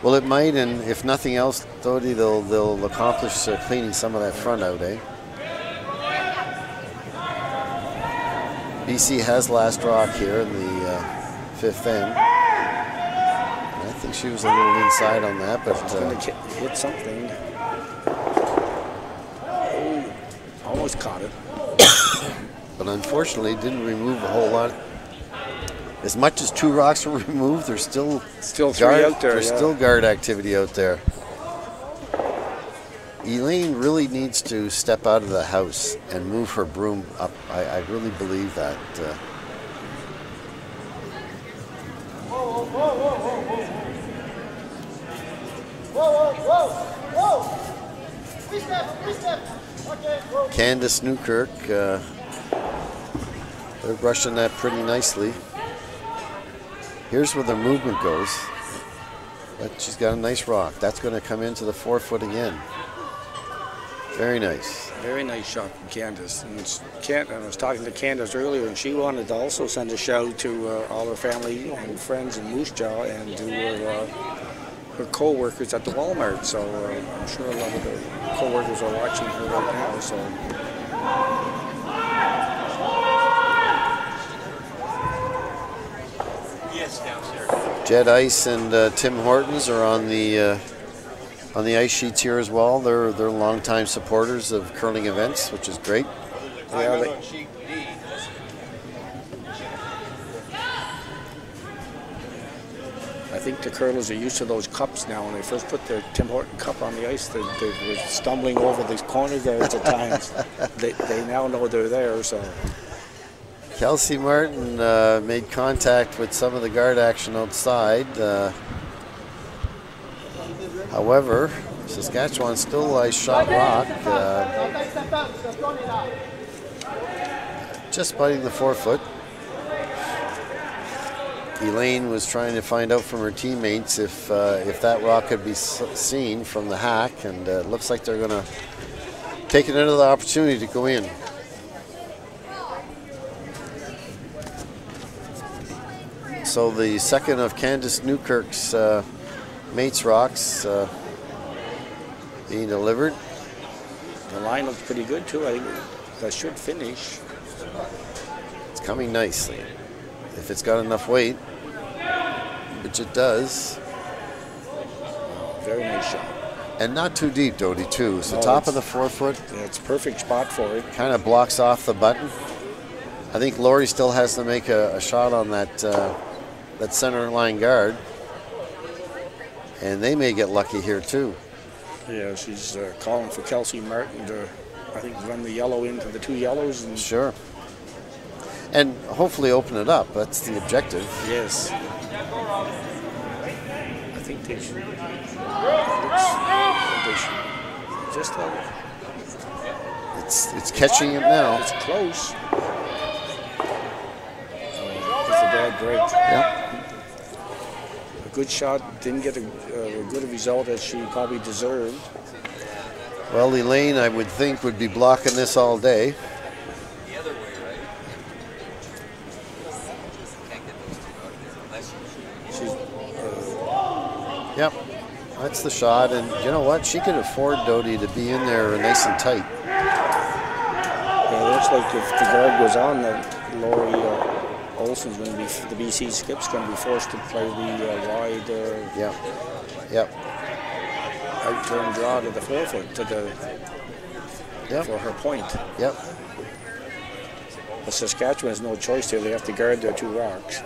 Well, it might, and if nothing else, Dodie, they'll accomplish cleaning some of that front out, eh? BC has last rock here in the 5th end. I think she was a little inside on that, but she's going to hit something. Oh, almost caught it. But unfortunately, didn't remove a whole lot. As much as 2 rocks were removed, there's still 3 guard, out there. There's still guard activity out there. Elaine really needs to step out of the house and move her broom up. I really believe that. Candace Newkirk, they're brushing that pretty nicely. Here's where the movement goes. But she's got a nice rock. That's going to come into the 4-foot again. Very nice. Very nice shot from Candace. And I was talking to Candace earlier, and she wanted to also send a shout out to all her family and friends in Moose Jaw and to her co-workers at the Walmart. So I'm sure a lot of the co-workers are watching her right now. So. Jed Ice and Tim Hortons are on the ice sheets here as well. They're longtime supporters of curling events, which is great. Yeah, I think the curlers are used to those cups now. When they first put the Tim Horton cup on the ice, they were stumbling over these corner guards at times. They now know they're there, so. Kelsey Martin made contact with some of the guard action outside. However, Saskatchewan still ice shot rock. Just biting the forefoot. Elaine was trying to find out from her teammates if that rock could be seen from the hack, and it looks like they're going to take another opportunity to go in. So the second of Candace Newkirk's mates rocks being delivered. The line looks pretty good too. I think that should finish. It's coming nicely. If it's got enough weight, which it does. Very nice shot. And not too deep, Dodie, too. It's the top of the forefoot. Yeah, it's a perfect spot for it. Kind of blocks off the button. I think Lori still has to make a shot on that center line guard. And they may get lucky here, too. Yeah, she's calling for Kelsey Martin to, I think, run the yellow into the two yellows. And sure. And hopefully open it up. That's the objective. Yes. I think they should. Just it's catching it now. It's close. That's a bad break. Yep. A good shot. Didn't get a good result as she probably deserved. Well, Elaine, I would think, would be blocking this all day. Yep, that's the shot, and you know what? She could afford Dodie to be in there nice and tight. Yeah, it looks like if the guard goes on, that Lori Olsen's going to be, the BC skip's going to be forced to play the wide. Yep. Out-turn draw to the forefoot for her point. Yep. But Saskatchewan has no choice here. They have to guard their two rocks.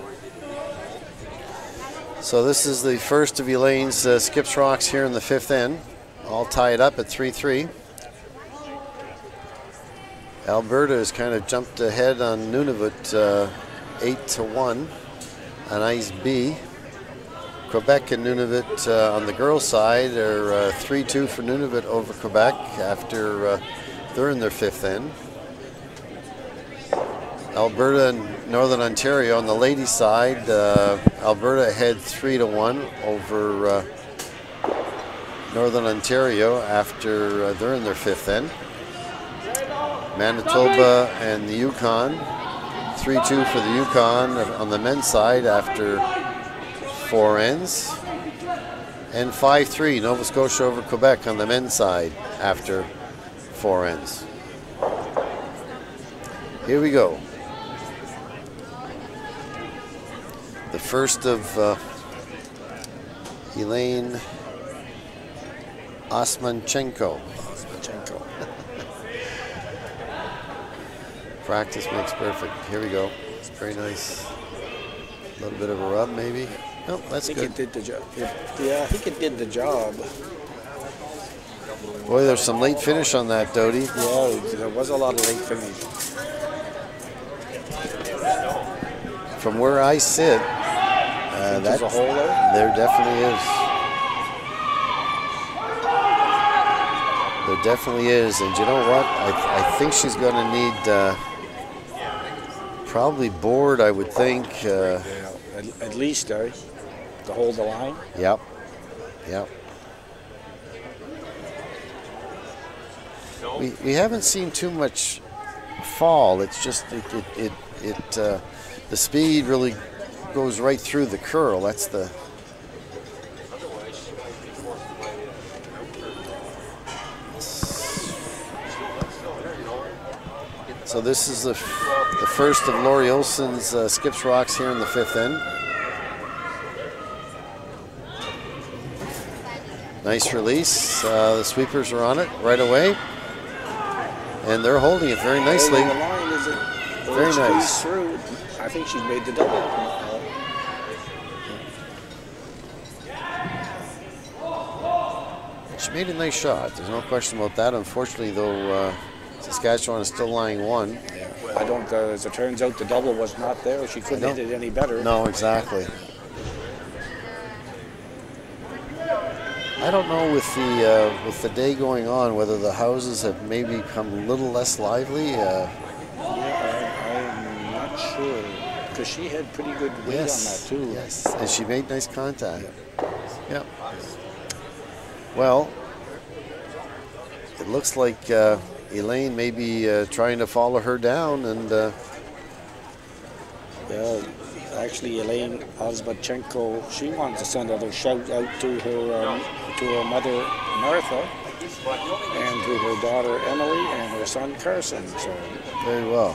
So this is the first of Elaine's skips rocks here in the fifth end, all tied up at 3-3. Alberta has kind of jumped ahead on Nunavut 8-1 on Ice B. Quebec and Nunavut on the girls' side are 3-2 for Nunavut over Quebec after they're in their fifth end. Alberta and Northern Ontario on the ladies' side. Alberta ahead 3-1 over Northern Ontario after they're in their fifth end. Manitoba and the Yukon, 3-2 for the Yukon on the men's side after 4 ends. And 5-3 Nova Scotia over Quebec on the men's side after 4 ends. Here we go. The first of Elaine Osmanchenko. Practice makes perfect. Here we go. It's very nice. A little bit of a rub, maybe. No, that's good. I think it did the job. Yeah, I think it did the job. Boy, there's some late finish on that, Dodie. Yeah, there was a lot of late finish. From where I sit, there's a hole there? There definitely is. There definitely is. And you know what? I think she's going to need probably board, I would think. At least, to hold the line. Yep. We haven't seen too much fall. It's just the speed really goes right through the curl. That's the. So this is the first of Lori Olsen's skips rocks here in the fifth end. Nice release. The sweepers are on it right away. And they're holding it very nicely. The line is it? Very nice. Through. I think she's made the double. She made a nice shot. There's no question about that. Unfortunately, though, Saskatchewan is still lying one. Yeah. I don't. As it turns out, the double was not there. She couldn't hit it any better. No, exactly. I don't know with the day going on whether the houses have maybe become a little less lively. Yeah, I'm not sure because she had pretty good weight on that too. Yes, and she made nice contact. Yeah. Well, it looks like Elaine may be trying to follow her down, and yeah, actually, Elaine Ozbachenko, she wants to send a shout out to her mother Martha, and to her daughter Emily and her son Carson. So very well.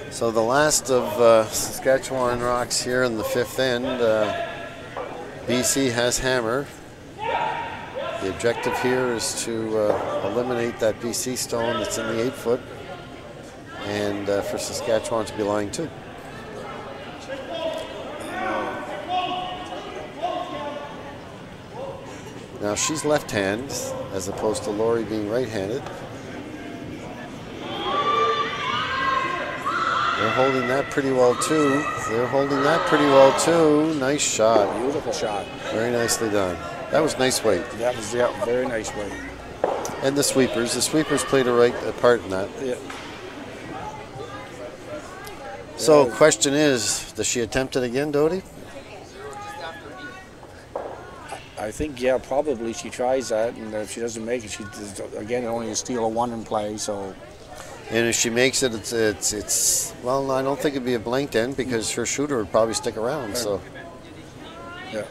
So the last of Saskatchewan rocks here in the fifth end. BC has hammer. The objective here is to eliminate that BC stone that's in the 8-foot, and for Saskatchewan to be lying 2. Now she's left-handed as opposed to Lori being right-handed. They're holding that pretty well too. Nice shot. Beautiful shot. Very nicely done. That was nice weight. That was very nice weight. And the sweepers. The sweepers played a part in that. Yeah. So question is, does she attempt it again, Dodie? I think, yeah, probably she tries that, and if she doesn't make it, she again only a steal of 1 in play. So, and if she makes it, it's well, I don't think it'd be a blank end because her shooter would probably stick around. So, yeah.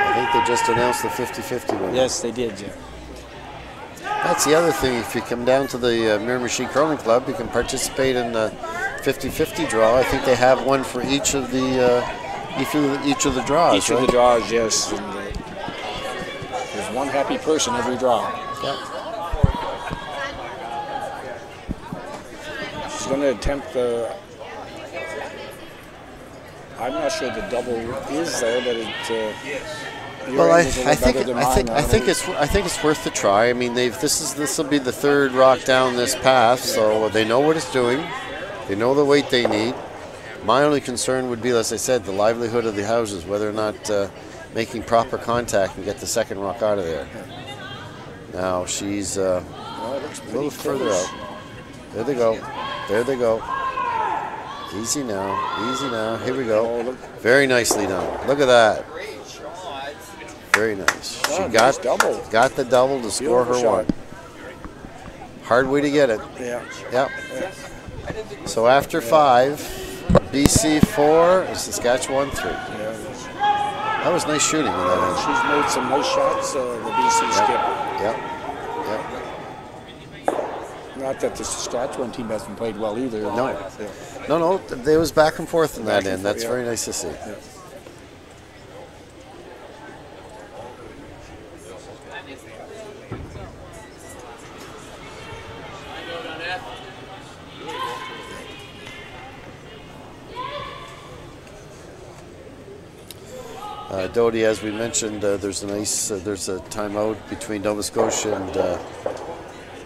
I think they just announced the 50-50 winner. Yes, they did. Yeah. That's the other thing. If you come down to the Miramichi Curling Club, you can participate in the 50-50 draw. I think they have one for each of the draws. Each of the draws, yes. And, there's one happy person every draw. Yeah. She's going to attempt the. I'm not sure the double is there, but it. Well, I think it's worth the try. I mean, this will be the third rock down this path, so they know what it's doing. They know the weight they need. My only concern would be, as I said, the livelihood of the houses, whether or not making proper contact and get the second rock out of there. Now she's a little further out. There they go. There they go. Easy now. Easy now. Here we go. Very nicely done. Look at that. Very nice. She got the double to score her 1. Hard way to get it. Yeah. Yep. So after 5, BC 4 and Saskatchewan 3. That was nice shooting in that end. She's made some nice shots, the BC skip. Yep. Not that the Saskatchewan team hasn't played well either. No. There was back and forth in that end. That's very nice to see. Yeah. Dodie, as we mentioned, there's a timeout between Nova Scotia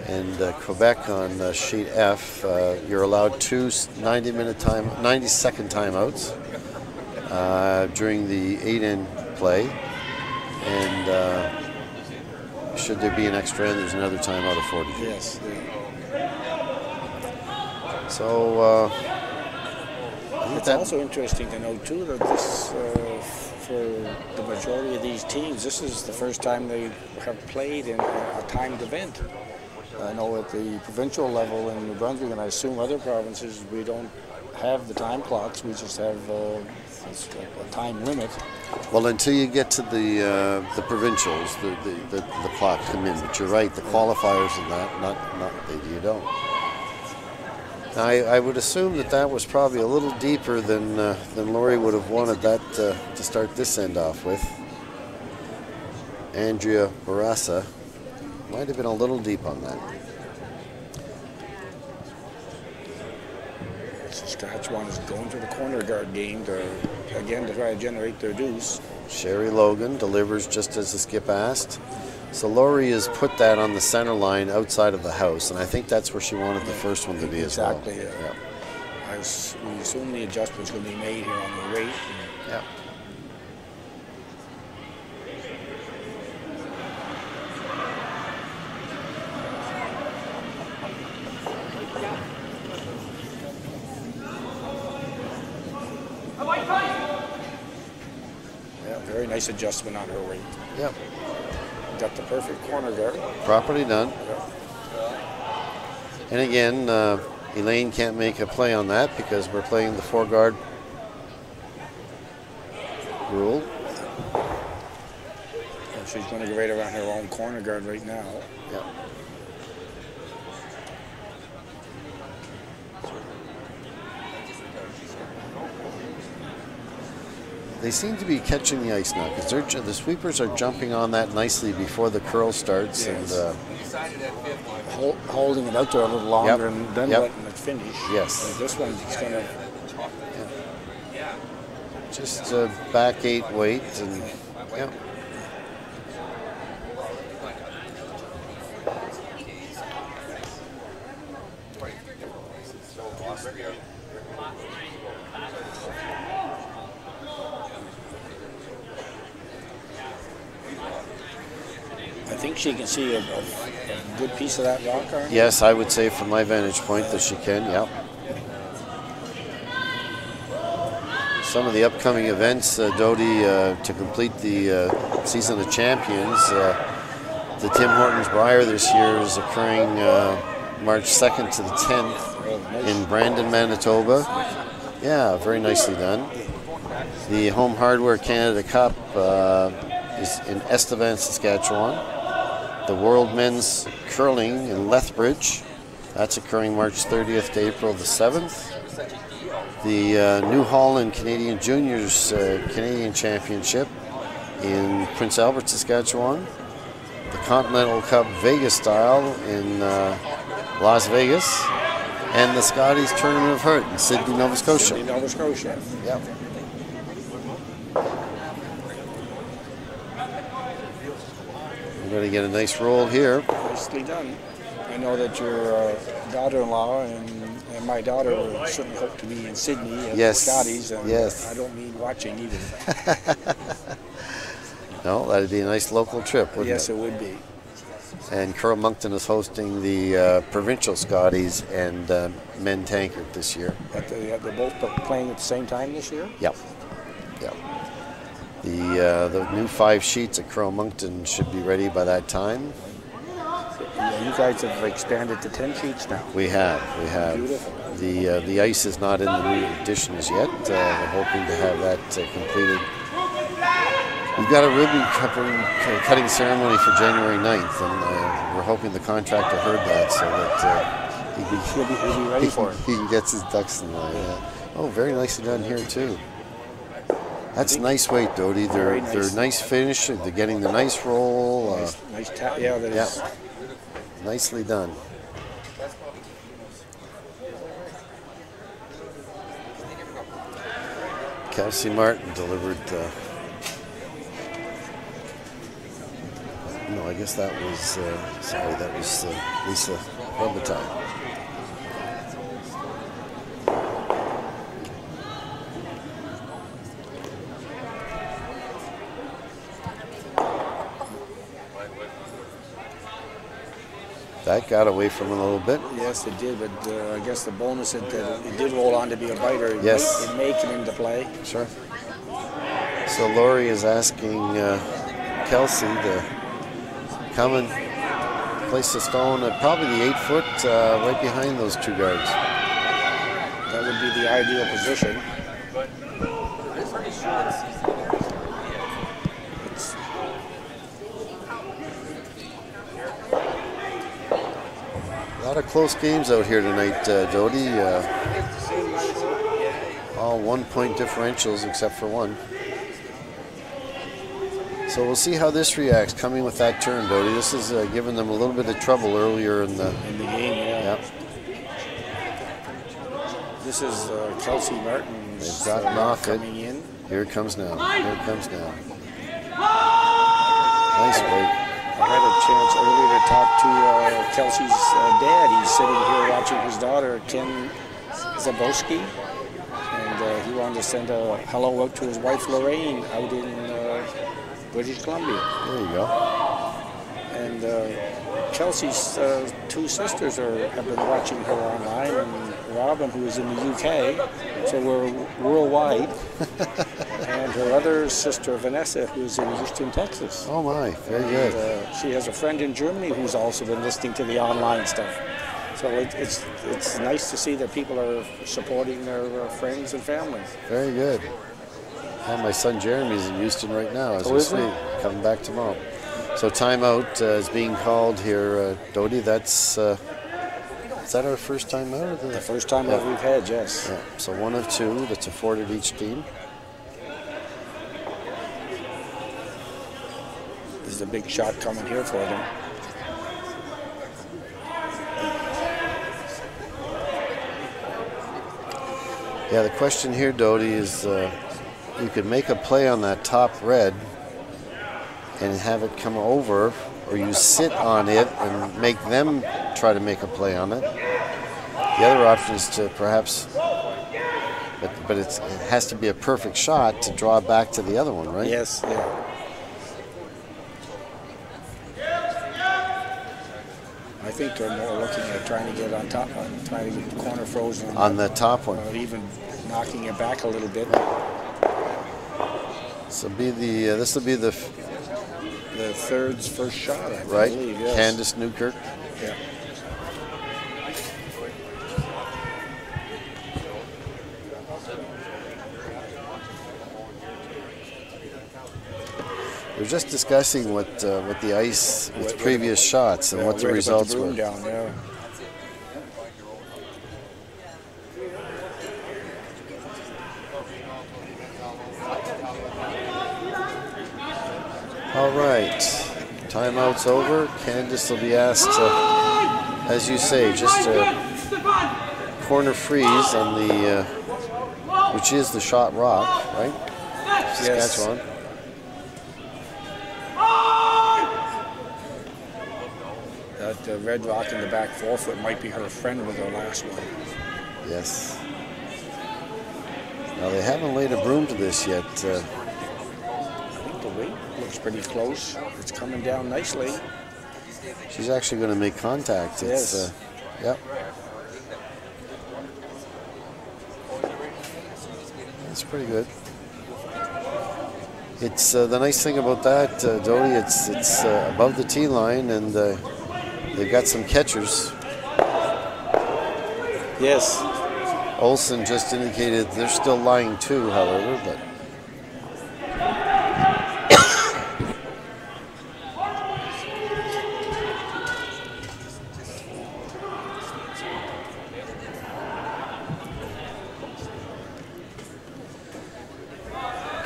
and Quebec on sheet F. You're allowed 2 90-second timeouts during the 8-in play, and should there be an extra end, there's another timeout of 40. Yes. So it's also interesting to note too that this. For the majority of these teams, this is the first time they have played in a timed event. I know at the provincial level in New Brunswick, and I assume other provinces, we don't have the time clocks. We just have a time limit. Well, until you get to the provincials, the clock come in. But you're right, the qualifiers and that, not you don't. Now, I would assume that was probably a little deeper than Laurie would have wanted that to start this end off with. Andrea Barassa might have been a little deep on that. Saskatchewan is going to the corner guard game to try to generate their deuce. Sherry Logan delivers just as the skip asked. So Laurie has put that on the center line outside of the house, and I think that's where she wanted the first one to be as well. Exactly. Yeah. We assume the adjustment's going to be made here on the rate. Yeah. Yeah, very nice adjustment on her rate. Yeah. Got the perfect corner guard. Properly done. And again, Elaine can't make a play on that because we're playing the 4-guard rule. And she's going to go right around her own corner guard right now. Yeah. They seem to be catching the ice now because the sweepers are jumping on that nicely before the curl starts. Yes. And holding it out there a little longer and then letting it finish. Yes. And this one's just going to... Just back 8 weight and yeah. I think she can see a good piece of that rock arm. Yes, I would say from my vantage point that she can, yeah. Some of the upcoming events, Dodie, to complete the Season of Champions, the Tim Hortons Briar this year is occurring March 2nd to the 10th in Brandon, Manitoba. Yeah, very nicely done. The Home Hardware Canada Cup is in Estevan, Saskatchewan. The World Men's Curling in Lethbridge, that's occurring March 30th to April the 7th. The New Holland Canadian Juniors Canadian Championship in Prince Albert, Saskatchewan. The Continental Cup Vegas style in Las Vegas. And the Scotties Tournament of Hurt in Sydney, Nova Scotia. Sydney, Nova Scotia. Yep. We're going to get a nice roll here. Nicely done. I know that your daughter-in-law and my daughter certainly hope to be in Sydney at the Scotties. And yes. I don't mean watching either. No, that'd be a nice local trip, wouldn't it? Yes, it would be. And Carl Moncton is hosting the provincial Scotties and men tankard this year. But they're both playing at the same time this year? Yep. Yep. The new 5 sheets at Carl Moncton should be ready by that time. Yeah, you guys have expanded to 10 sheets now. We have. Beautiful. The ice is not in the new additions yet. We're hoping to have that completed. We've got a ribbon cutting ceremony for January 9th, and we're hoping the contractor heard that so that he'll be ready for it. He gets his ducks in line. Oh, very nicely done here too. That's nice weight, Dodie. They're nice finish. They're getting the nice roll. Nice tap. Yeah, that is. Nicely done. Kelsey Martin delivered. No, I guess that was. That was Lisa Robitaille. That got away from him a little bit. Yes, it did, but I guess the bonus that it did roll on to be a biter. Yes. It may come into play. Sure. So Laurie is asking Kelsey to come and place the stone at probably the 8 foot right behind those 2 guards. That would be the ideal position. I'm pretty sure it's A lot of close games out here tonight, Doty. All 1-point differentials except for one. So we'll see how this reacts coming with that turn, Doty. This is giving them a little bit of trouble earlier in the game. Yeah. Yep. This is Kelsey Martin's They've gotten off it. coming in. Here it comes now. Here it comes now. Nice break. I had a chance earlier to talk to Kelsey's dad. He's sitting here watching his daughter, Ken Zabowski, and he wanted to send a hello out to his wife, Lorraine, out in British Columbia. There you go. And Kelsey's two sisters have been watching her online, and Robin, who is in the UK, so we're worldwide, and her other sister, Vanessa, who's in Houston, Texas. Oh my, very good. And, she has a friend in Germany who's also been listening to the online stuff. So it's nice to see that people are supporting their friends and family. Very good. And my son Jeremy's in Houston right now as we speak, coming back tomorrow. So timeout is being called here, Doty. That's is that our first timeout? The first time that we've had, yes. Yeah. So 1 of 2 that's afforded each team. There's a big shot coming here for them. Yeah, the question here, Doty, is you could make a play on that top red and have it come over, or you sit on it and make them try to make a play on it. The other option is to perhaps, but it has to be a perfect shot to draw back to the other one, right? Yes, yeah. I think they're more looking at trying to get on top, trying to get the corner frozen on the top one, or even knocking it back a little bit. So this will be the third's first shot, I right? believe. Yes. Candace Newkirk. Yeah. We're just discussing what the ice with previous shots and what the results were. Down, yeah. All right, timeout's over. Candace will be asked to, as you say, just a corner freeze on the, which is the shot rock, right? Saskatchewan. Yes. That red rock in the back 4-foot might be her friend with her last one. Yes. Now they haven't laid a broom to this yet. I think the weight looks pretty close. It's coming down nicely. She's actually going to make contact. Yes. Yep. That's pretty good. It's the nice thing about that, Doty. It's above the tee line, and they've got some catchers. Yes. Olsen just indicated they're still lying too, however, but.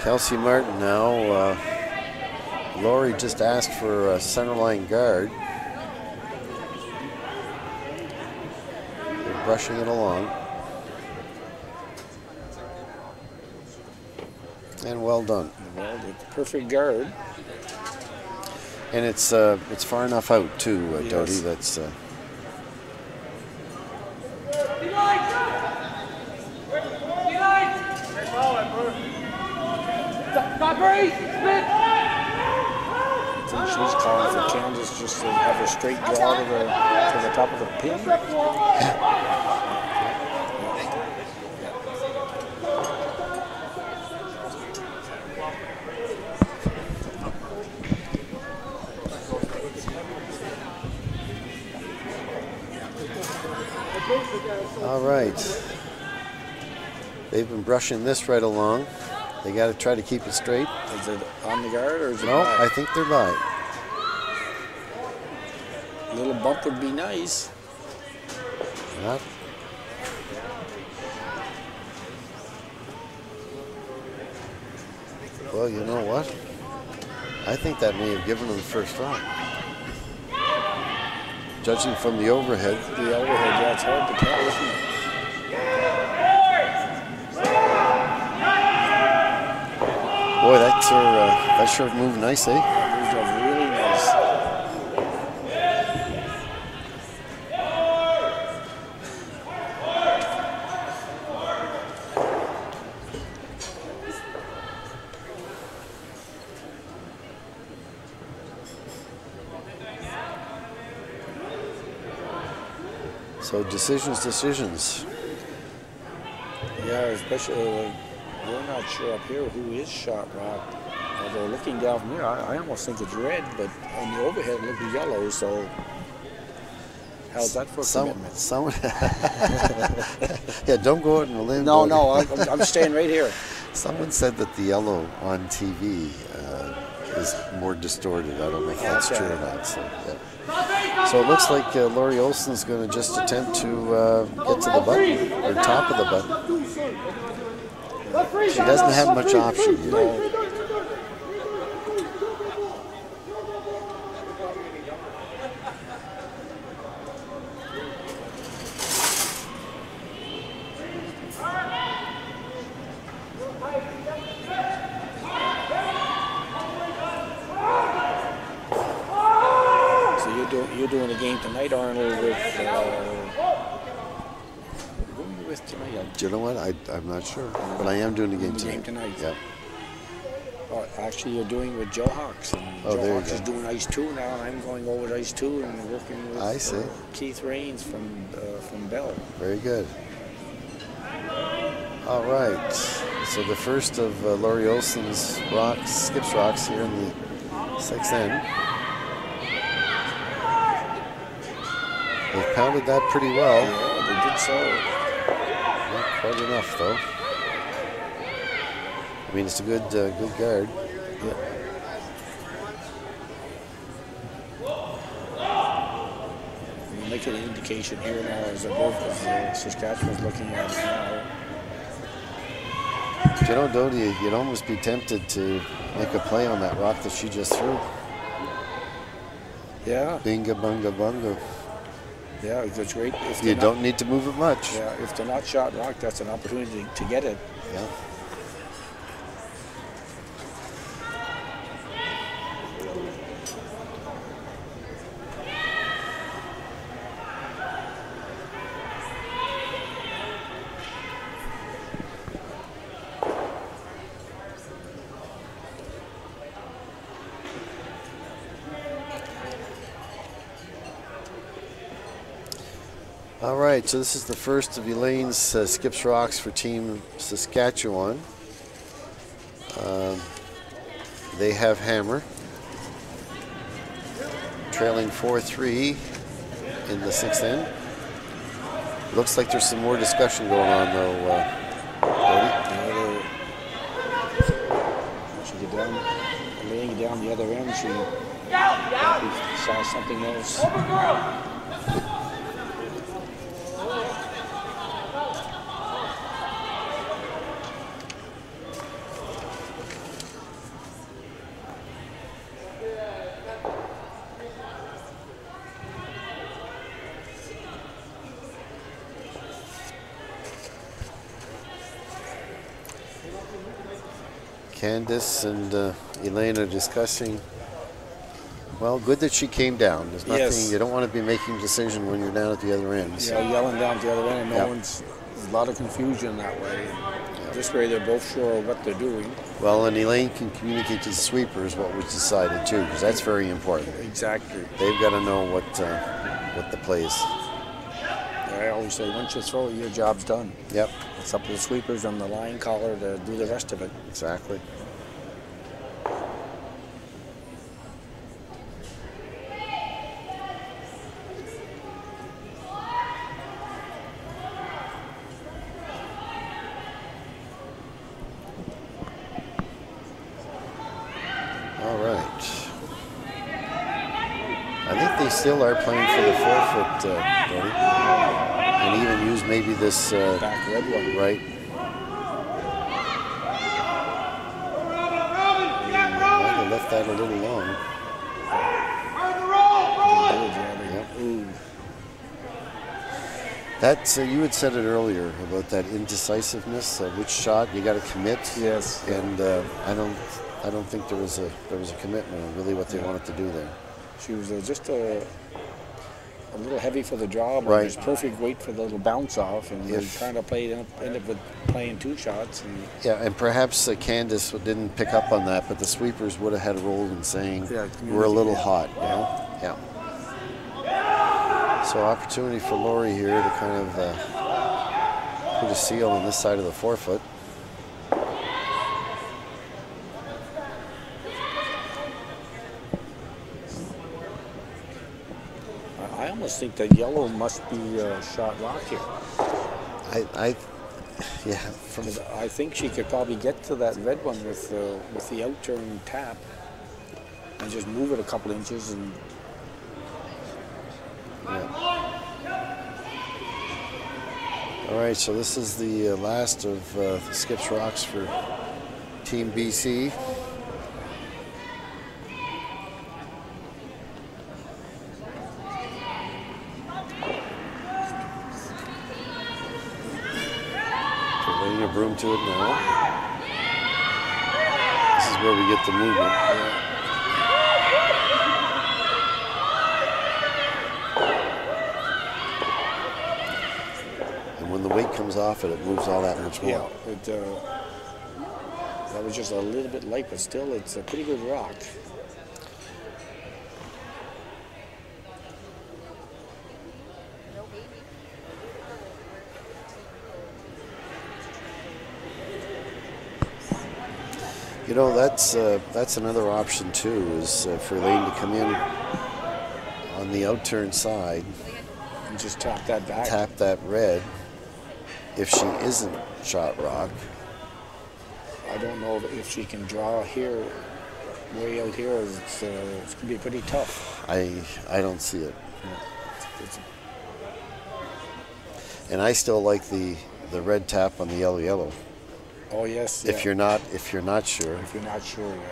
Kelsey Martin now. Laurie just asked for a centerline guard. They're brushing it along. And well done. Well, the perfect guard. And it's far enough out too, Doty. Yes. That's. I think she's calling for Candace just to have a straight draw to the top of the pin. All right. They've been brushing this right along. They got to try to keep it straight. Is it on the guard or is it No, by? I think they're by. A little bump would be nice. Not. Well, you know what? I think that may have given them the first round. Judging from the overhead. The overhead, yeah, it's hard to tell, isn't it? Boy, that sure moved nice, eh? That moved up really nice. So decisions. Yeah, especially we're not sure up here who is shot rock. Although looking down from here, I almost think it's red, but on the overhead it looks yellow. So how's that for commitment? Someone. Yeah, don't go out on a limb. No, I'm staying right here. Someone said that the yellow on TV is more distorted. I don't know if that's true or not. So, yeah. So it looks like Lori Olson's going to just attempt to get to the button, or top of the button. She doesn't have much option, you know. You're doing a game tonight, Arnold, with who are you with tonight? Do you know what? I'm not sure, but I am doing the game tonight. Yeah. Oh, actually, you're doing with Joe Hawks, and Joe Hawks is doing Ice 2 now, and I'm going over to Ice 2 and working with Keith Rains from Bell. Very good. All right. So the first of Lori Olson's skips rocks here in the sixth end. They've pounded that pretty well. Yeah, they did so. Not quite enough, though. I mean, it's a good guard. Yeah. We're making an indication here now as Saskatchewan's looking at it now. Do you know, Dodie, you'd almost be tempted to make a play on that rock that she just threw. Yeah. Binga, bunga, bunga. Yeah, it's great. You don't need to move it much. Yeah, if they're not shot rock, that's an opportunity to get it. Yeah. All right, so this is the first of Elaine's skips rocks for Team Saskatchewan. They have hammer, trailing 4-3 in the sixth end. Looks like there's some more discussion going on, though, Brody. She get down, laying down the other end. She saw something else. Candice and Elaine are discussing. Well, good that she came down. There's nothing. Yes. You don't want to be making a decision when you're down at the other end. So. Yeah, yelling down at the other end, and there's a lot of confusion that way. This way, they're both sure of what they're doing. Well, and Elaine can communicate to the sweepers what was decided too, because that's very important. Exactly. They've got to know what the play is. I always say, once you throw it, your job's done. Yep. It's up to the sweepers and the line caller to do the rest of it. Exactly. still are playing for the 4-foot, Brody. And even use maybe this back red one. Right. Might have left that a little long. Ooh. That's you had said it earlier about that indecisiveness. Which shot you got to commit. Yes. And I don't think there was a commitment on really what they wanted to do there. She was just a little heavy for the job. Right. It was perfect weight for the little bounce off, and we kind of ended up with playing 2 shots. And yeah, and perhaps Candace didn't pick up on that, but the sweepers would have had a role in saying we're a little hot. You know? Yeah. So opportunity for Laurie here to kind of put a seal on this side of the 4-foot. I almost think that yellow must be shot rock here. I think she could probably get to that red one with the out-turn tap and just move it a couple inches and. All right, so this is the last of the Skips Rocks for Team BC. Laying a broom to it now. This is where we get the movement. When the weight comes off it, it moves all that much more. Yeah, that was just a little bit light, but still, it's a pretty good rock. You know, that's another option too, is for Elaine to come in on the out-turn side and just tap that back. Tap that red. If she isn't shot rock, I don't know if she can draw here, way out here. It's going to be pretty tough. I don't see it. And I still like the red tap on the yellow. Oh yes. If you're not sure. If you're not sure, yeah.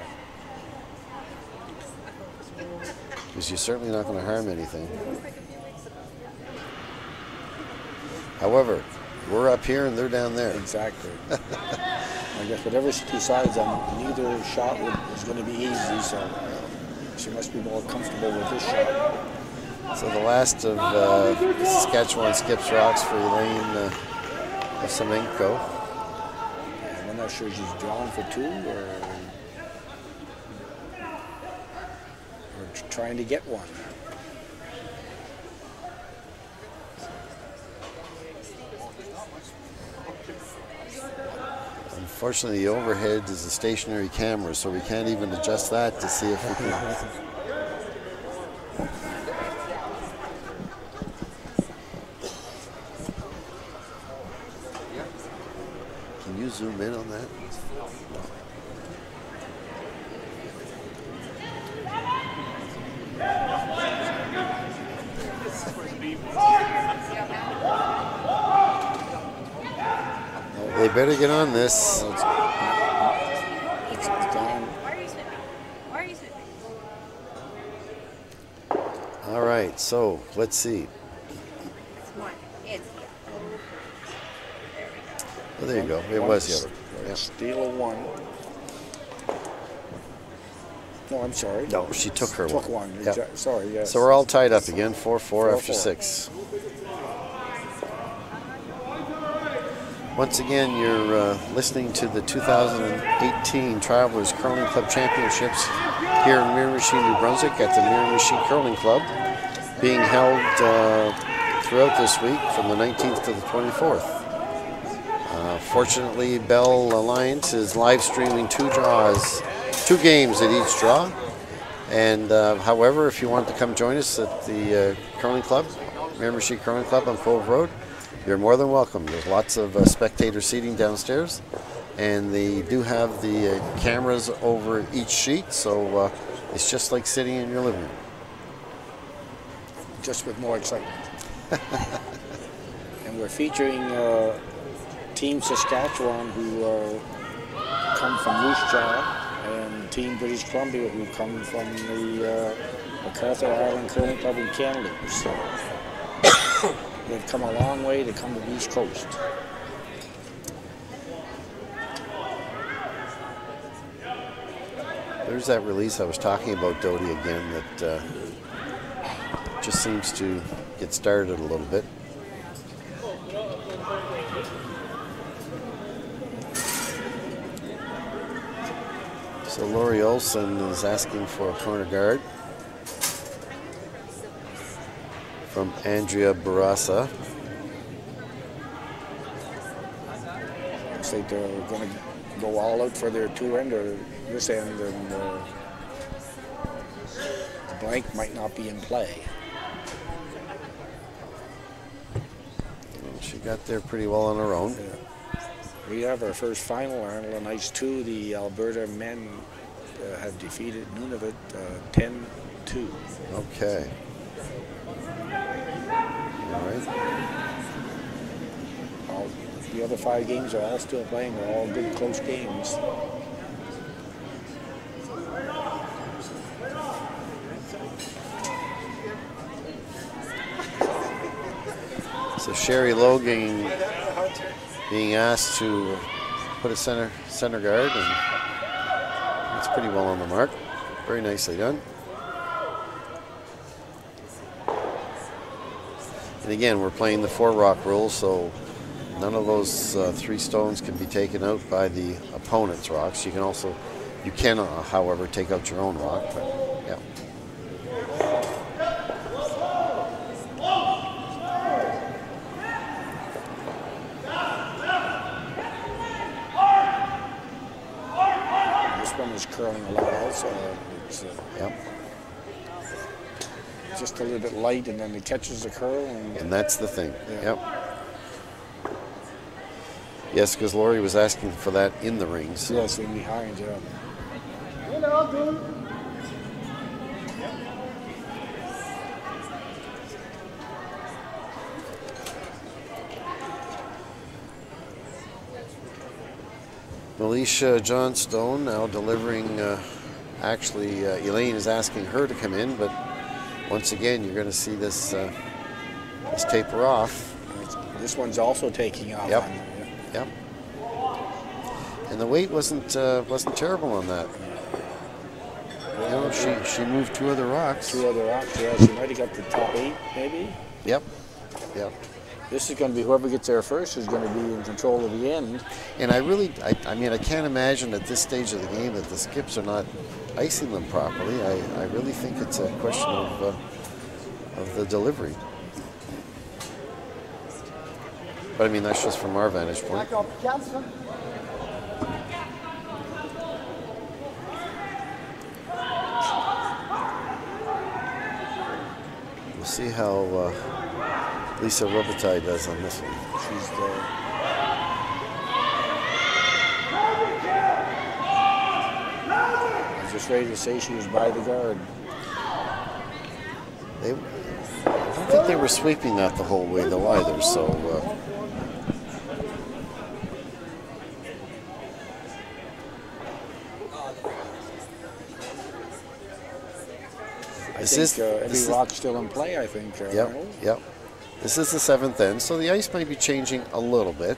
Because you're certainly not going to harm anything. However, we're up here and they're down there. Exactly. I guess whatever she decides on, neither shot is going to be easy, so she must be more comfortable with this shot. So the last of Saskatchewan Skips Rocks for Elaine Semenko. I'm not sure she's drawn for 2 or trying to get one. Unfortunately, the overhead is a stationary camera, so we can't even adjust that to see if we can. Can you zoom in on that? They better get on this. It's gone. Why are you snipping? All right, so let's see. Oh, there you go. It was yellow. Yeah. Steal a 1. No, I'm sorry. No, she took her Took one. one. Yep. Sorry, yes. So we're all tied up again, 4-4 after 4-4. 6. Once again, you're listening to the 2018 Travelers Curling Club Championships here in Miramichi, New Brunswick at the Miramichi Curling Club, being held throughout this week from the 19th to the 24th. Fortunately, Bell Alliance is live streaming 2 games at each draw. And however, if you want to come join us at the Curling Club, Miramichi Curling Club on Cove Road, you're more than welcome. There's lots of spectator seating downstairs, and they do have the cameras over each sheet, so it's just like sitting in your living room. just with more excitement. And we're featuring Team Saskatchewan, who come from Moose Jaw, and Team British Columbia, who come from the MacArthur Island Curling Club in Canada. So they've come a long way to come to the East Coast. There's that release I was talking about, Doty, again, that just seems to get started a little bit. So Laurie Olson is asking for a corner guard from Andrea Barassa. Looks like they're going to go all out for their two end or this end, and the blank might not be in play. Well, she got there pretty well on her own. Yeah. We have our first final, Arnold and Ice 2. The Alberta men have defeated Nunavut 10-2. Okay. All right. The other 5 games are all still playing. They're all good, close games. So Sherry Logan being asked to put a center guard, and it's pretty well on the mark. Very nicely done. And again, we're playing the 4-rock rule, so none of those 3 stones can be taken out by the opponent's rocks. You can, however, take out your own rock. But yeah. This one is curling a lot also. It's Yep. just a little bit light, and then it catches the curl. And that's the thing. Yeah. Yep. Yes, because Laurie was asking for that in the rings. Yes, in behind, yeah. Alicia Johnstone now delivering. Actually, Elaine is asking her to come in, but once again, you're going to see this taper off. This one's also taking off. Yep. On it, yeah. Yep. And the weight wasn't terrible on that. You know, she moved 2 other rocks. 2 other rocks, yeah. She might have got the top 8, maybe. Yep. Yep. This is going to be whoever gets there first is going to be in control of the end. And I mean, I can't imagine at this stage of the game that the skips are not icing them properly. I really think it's a question of the delivery. But I mean, that's just from our vantage point. We'll see how Lisa Robitaille does on this one. She's I was just ready to say she was by the guard. I don't think they were sweeping that the whole way though either, so I think every rock's still in play, I think. Yep, Arnold. yep. This is the 7th end, so the ice might be changing a little bit.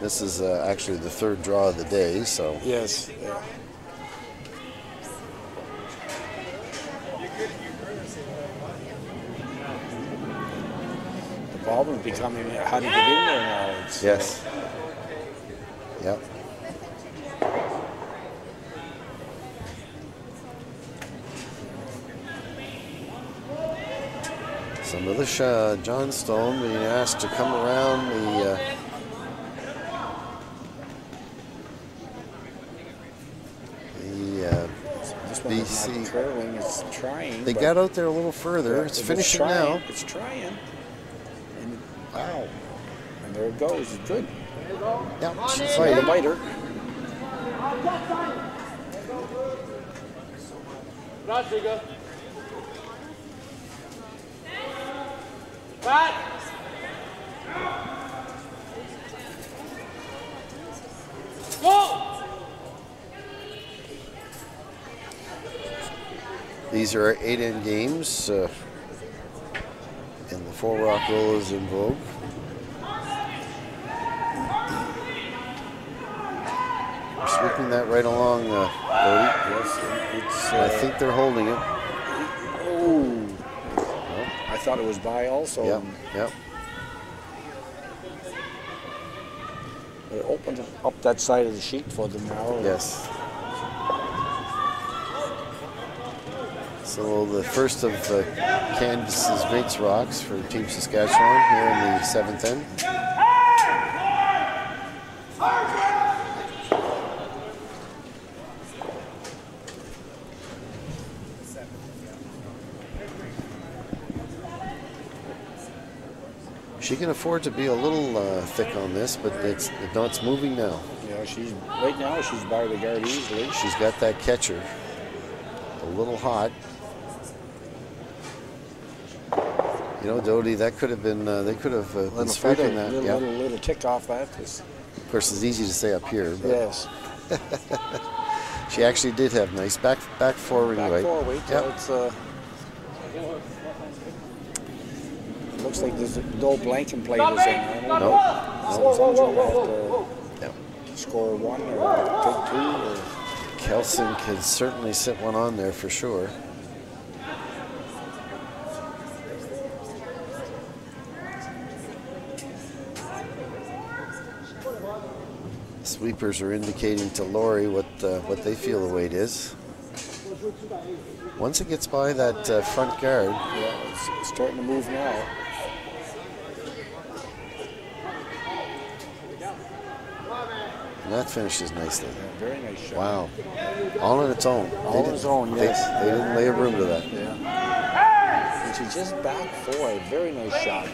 This is actually the 3rd draw of the day, so. Yes. Yeah. The problem is becoming how to get in there now. It's, Yes. Yep. So Militia Johnstone being asked to come around the this one is BC. not curling, it's trying. They but got out there a little further. It's finishing trying. now. It's trying. And, wow. And there it goes. It's good. Yeah, she's The fighting. biter. These are 8-end games, and the 4-rock roll is in vogue. We're sweeping that right along, Bodie. Yes, it's. I think they're holding it. Oh, I thought it was by also. Yep, yep. It opened up that side of the sheet for them now. Yes. So the first of Candace's mates rocks for Team Saskatchewan here in the 7th end. She can afford to be a little thick on this, but it's moving now. Yeah, right now she's by the guard easily. She's got that catcher. A little hot. You know, Dodie, that could have been, they could have been sweeping that. Little tick off that. Of course, it's easy to say up here. But Yes. she actually did have nice back forward Back right. forward. Yep. It's, it looks like there's no blanking play this in. No. Yep. Score one or take two. Or Kelson could certainly sit one on there for sure. Sweepers are indicating to Laurie what they feel the weight is. Once it gets by that front guard, yeah, it's starting to move now. and that finishes nicely. Yeah, very nice shot. Wow. All on its own. All on its own, yes. They didn't lay a broom to that. Yeah. And she just back forward. Very nice shot.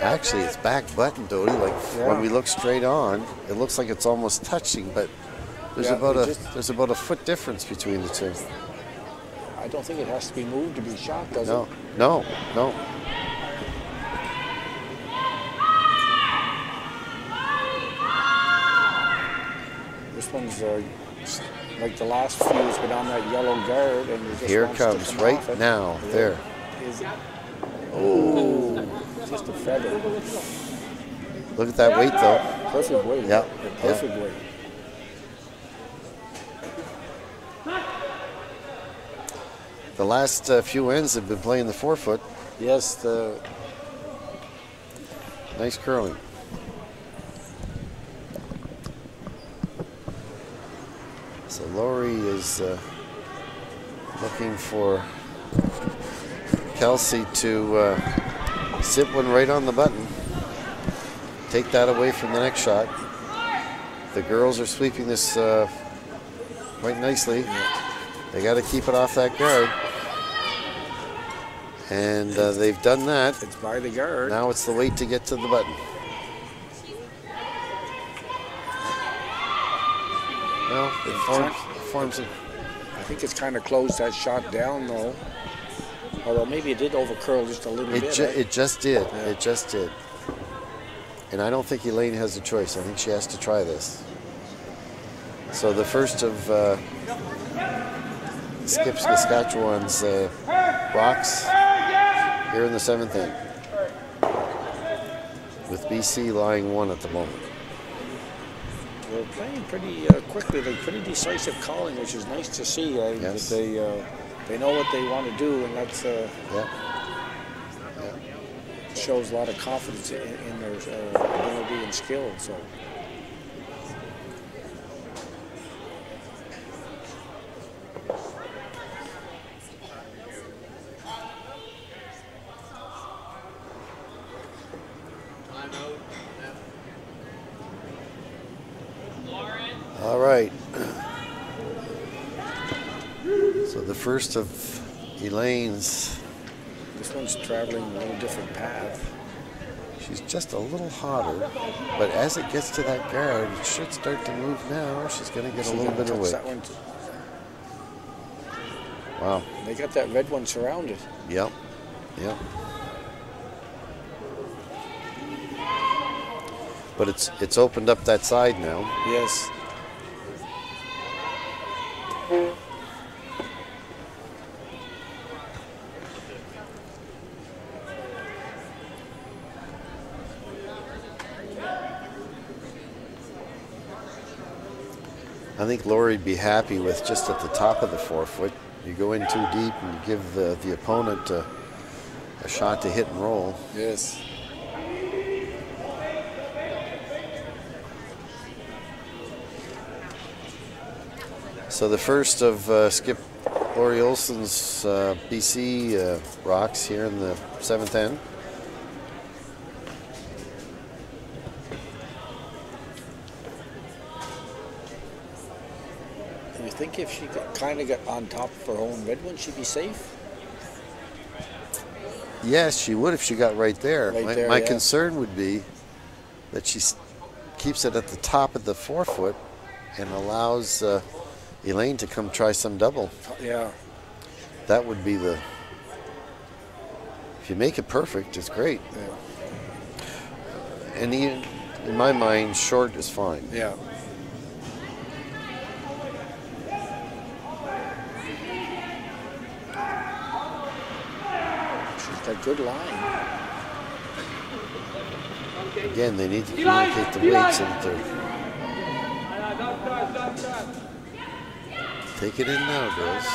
Actually, it's back button, Dodie. Like Yeah. when we look straight on, it looks like it's almost touching, but there's Yeah, there's about a foot difference between the two. I don't think it has to be moved to be shot, does No, it? no, no. This one's like the last few has been on that yellow guard, and you just Here wants to comes come right off it. now. Yeah. There. Is it? Oh, just a feather. Look at that weight, though. Perfect weight. Yeah. Perfect weight. The last few ends have been playing the 4-foot. Yes, the Nice curling. So Laurie is looking for Kelsey to sit one right on the button. Take that away from the next shot. The girls are sweeping this quite nicely. They got to keep it off that guard. And they've done that. it's by the guard. Now it's the weight to get to the button. Well, it forms it. I think it's kind of closed that shot down though. Although maybe it did overcurl just a little bit. It just did. Yeah. It just did. And I don't think Elaine has a choice. I think she has to try this. So the first of Skip Saskatchewan's rocks here in the 7th end, with BC lying 1 at the moment. They're playing pretty quickly. They're pretty decisive calling, which is nice to see. Yes. That they know what they want to do, and that's Yeah. shows a lot of confidence in their ability and skill. So. All right. So the first of Elaine's, This one's traveling a little different path. She's just a little hotter, but as it gets to that guard, it should start to move now. She's going to get a little bit away. Wow. They got that red one surrounded. Yep. Yep. But it's opened up that side now. Yes. I think Laurie'd be happy with just at the top of the forefoot. You go in too deep and you give the opponent a shot to hit and roll. Yes. So the first of Skip Laurie Olson's BC rocks here in the 7th end. You think if she kind of got on top of her own red one, she'd be safe? Yes, she would if she got right there. My yeah. concern would be that she keeps it at the top of the forefoot and allows Elaine to come try some double. Yeah. That would be the... If you make it perfect, it's great. Yeah. And even, in my mind, short is fine. Yeah. She's got good line. Again, they need to communicate the weights into... Take it in now, girls.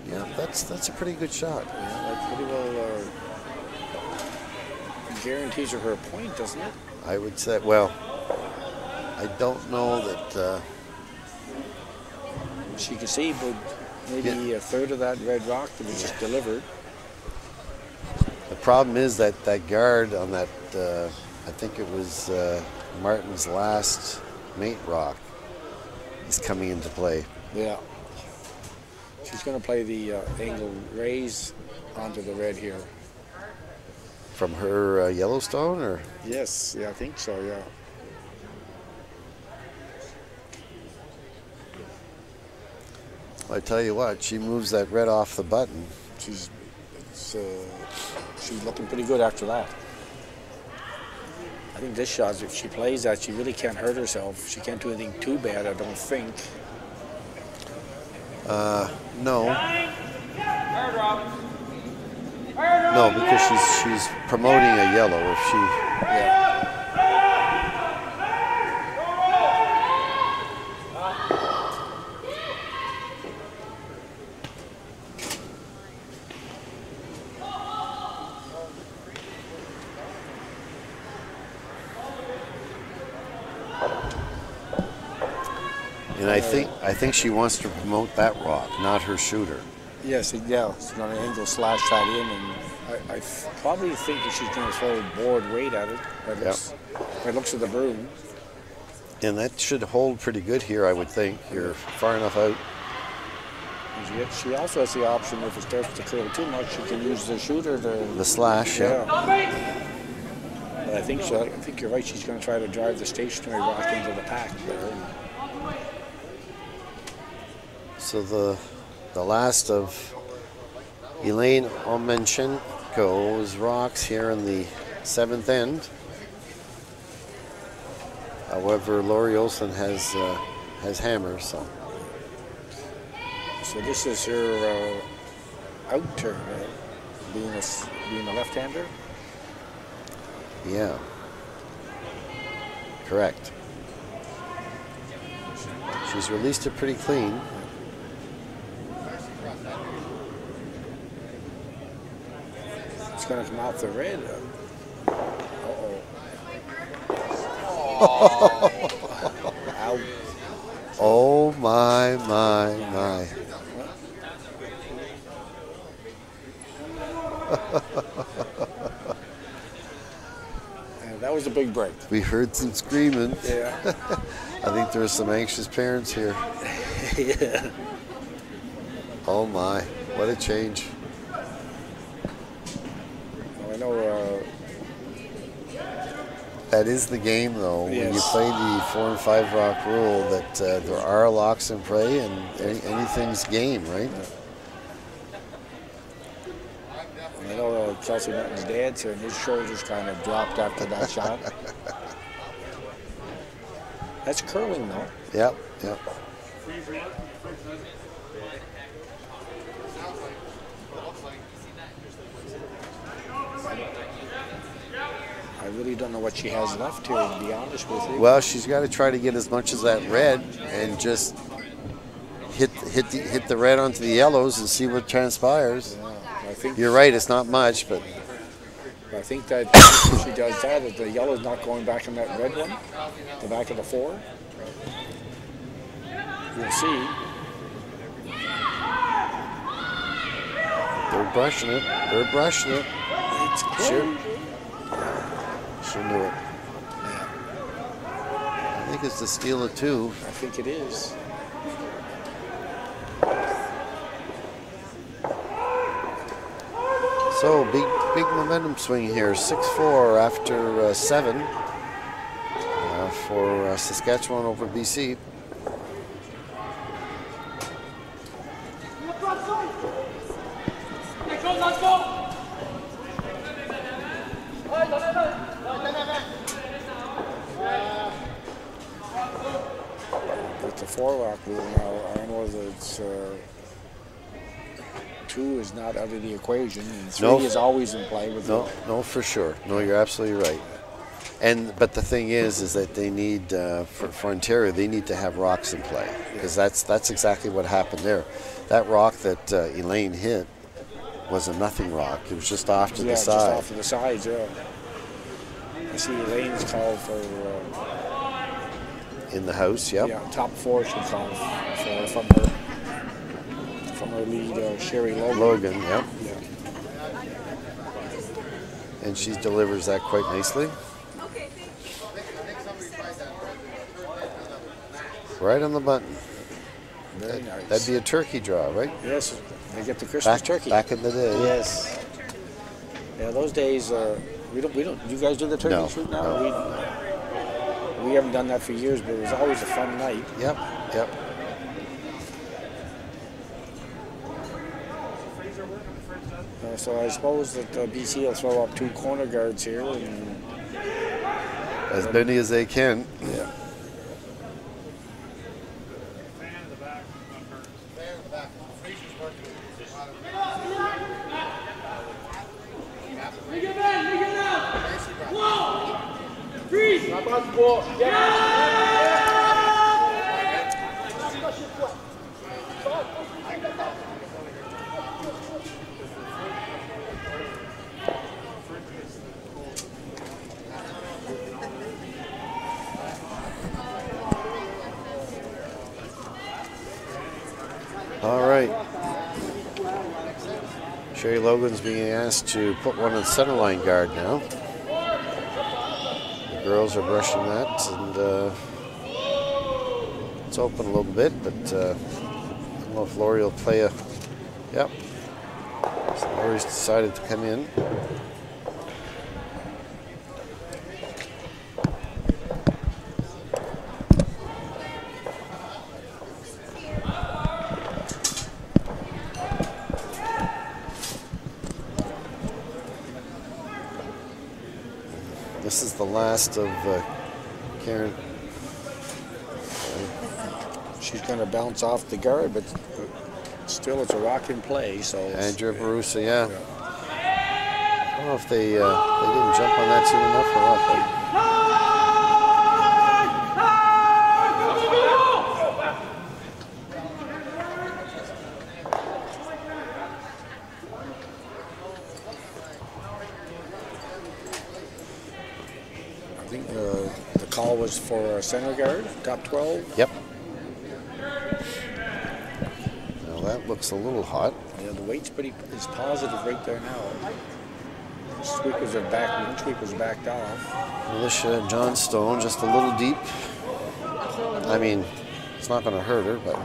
Yeah, that's a pretty good shot. Yeah, that pretty well guarantees her a point, doesn't it? I would say, well, I don't know that... She could see but maybe a third of that red rock that was just delivered. The problem is that guard on that, I think it was Martin's last mate rock, is coming into play. Yeah. She's going to play the angle raise onto the red here. From her Yellowstone, or? Yes, yeah, I think so, yeah. I tell you what, she moves that red off the button. She's looking pretty good after that. I think this shot, if she plays that, she really can't hurt herself. She can't do anything too bad, I don't think. No. No, because she's promoting a yellow. If she... Yeah. And I think she wants to promote that rock, not her shooter. Yes, yeah, it's going to angle slash that in, and I probably think that she's going to throw board weight at it. It looks at the broom. And that should hold pretty good here, I would think. You're far enough out. She also has the option, if it starts to curl too much, she can use the shooter to... The slash, yeah. But I think you're right, she's going to try to drive the stationary rock into the pack there. So the last of Elaine Omenchenko's rocks here in the 7th end. However, Laurie Olson has hammers. So this is her out turn, being a left-hander. Yeah. Correct. She's released it pretty clean. It's going to come off the red. Ow. Oh my. That was a big break. We heard some screaming. Yeah. I think there were some anxious parents here. Yeah. Oh my, what a change. That is the game, though. When you Yes. play the 4 and 5 rock rule, that there are locks in play and anything's game, right? I know Kelsey Martin's dad's here, and his shoulders kind of dropped after that shot. That's curling, though. Yep, yep. I really don't know what she has left here, to be honest with you. Well, she's got to try to get as much as that red and just hit the red onto the yellows and see what transpires. Yeah, I think You're right, it's not much, but I think that if she does that, if the yellow's not going back in that red one, the back of the 4, you'll see. they're brushing it. They're brushing it. It's close. Sure. She'll do it. I think it's the steal of 2. I think it is. So big momentum swing here. 6-4 after 7 for Saskatchewan over BC. With the 4-lock rule now, I know that it's 2 is not out of the equation, and 3 No. is always in play. With No, for sure. No, you're absolutely right. But the thing is that they need for Ontario, they need to have rocks in play, because that's exactly what happened there. That rock that Elaine hit was a nothing rock. It was just off to the just side. off to the sides. Yeah. I see Elaine's called for In the house, yep. top 4. She called for from her lead, Sherry Logan. Logan, yep. Yeah. And she delivers that quite nicely. Right on the button. Very nice. That'd be a turkey draw, right? Yes, they get the Christmas turkey. Back in the day. Yes. Yeah, those days. We don't. You guys do the turkey No, shoot now? no. We haven't done that for years, but it was always a fun night. Yep, yep. So I suppose that BC will throw up 2 corner guards here, and As many as they can. yeah. All right. Sherry Logan's being asked to put one in center line guard now. The girls are brushing that, and it's open a little bit, but I don't know if Laurie will play a. Yep. So Laurie's decided to come in. This is the last of Karen. She's going to bounce off the guard, but still it's a rock in play. So Andrea Barusa, yeah. I don't know if they didn't jump on that soon enough or what. But I think the call was for a center guard, top 12. yep. Now that looks a little hot. Yeah, the weight's is positive right there now. Sweepers are back. One sweeper's backed off. Militia and Johnstone just a little deep. I mean, it's not going to hurt her, but.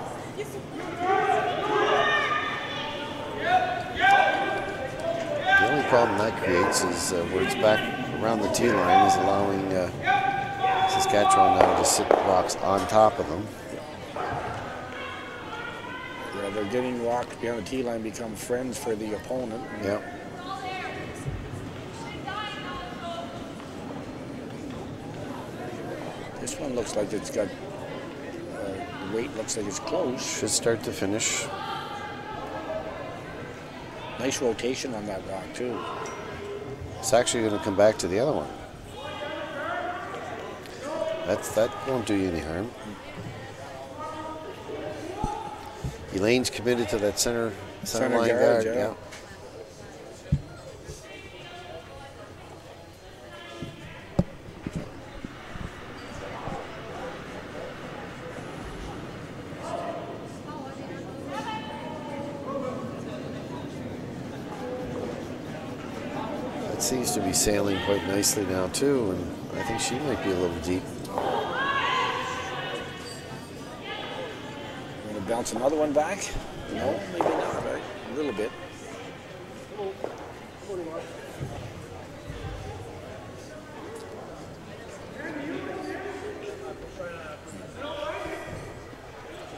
The only problem that creates is where it's back around the tee line is allowing Saskatchewan now to sit rocks on top of them. Yeah, they're getting rocked behind the tee line, become friends for the opponent. Yep. This one looks like it's got, the weight looks like it's close. Should start to finish. Nice rotation on that rock too. It's actually going to come back to the other one. That won't do you any harm. Elaine's committed to that center line guard. Yeah. That seems to be sailing quite nicely now too, and I think she might be a little deep. Bounce another one back? No, maybe not. Right? A little bit.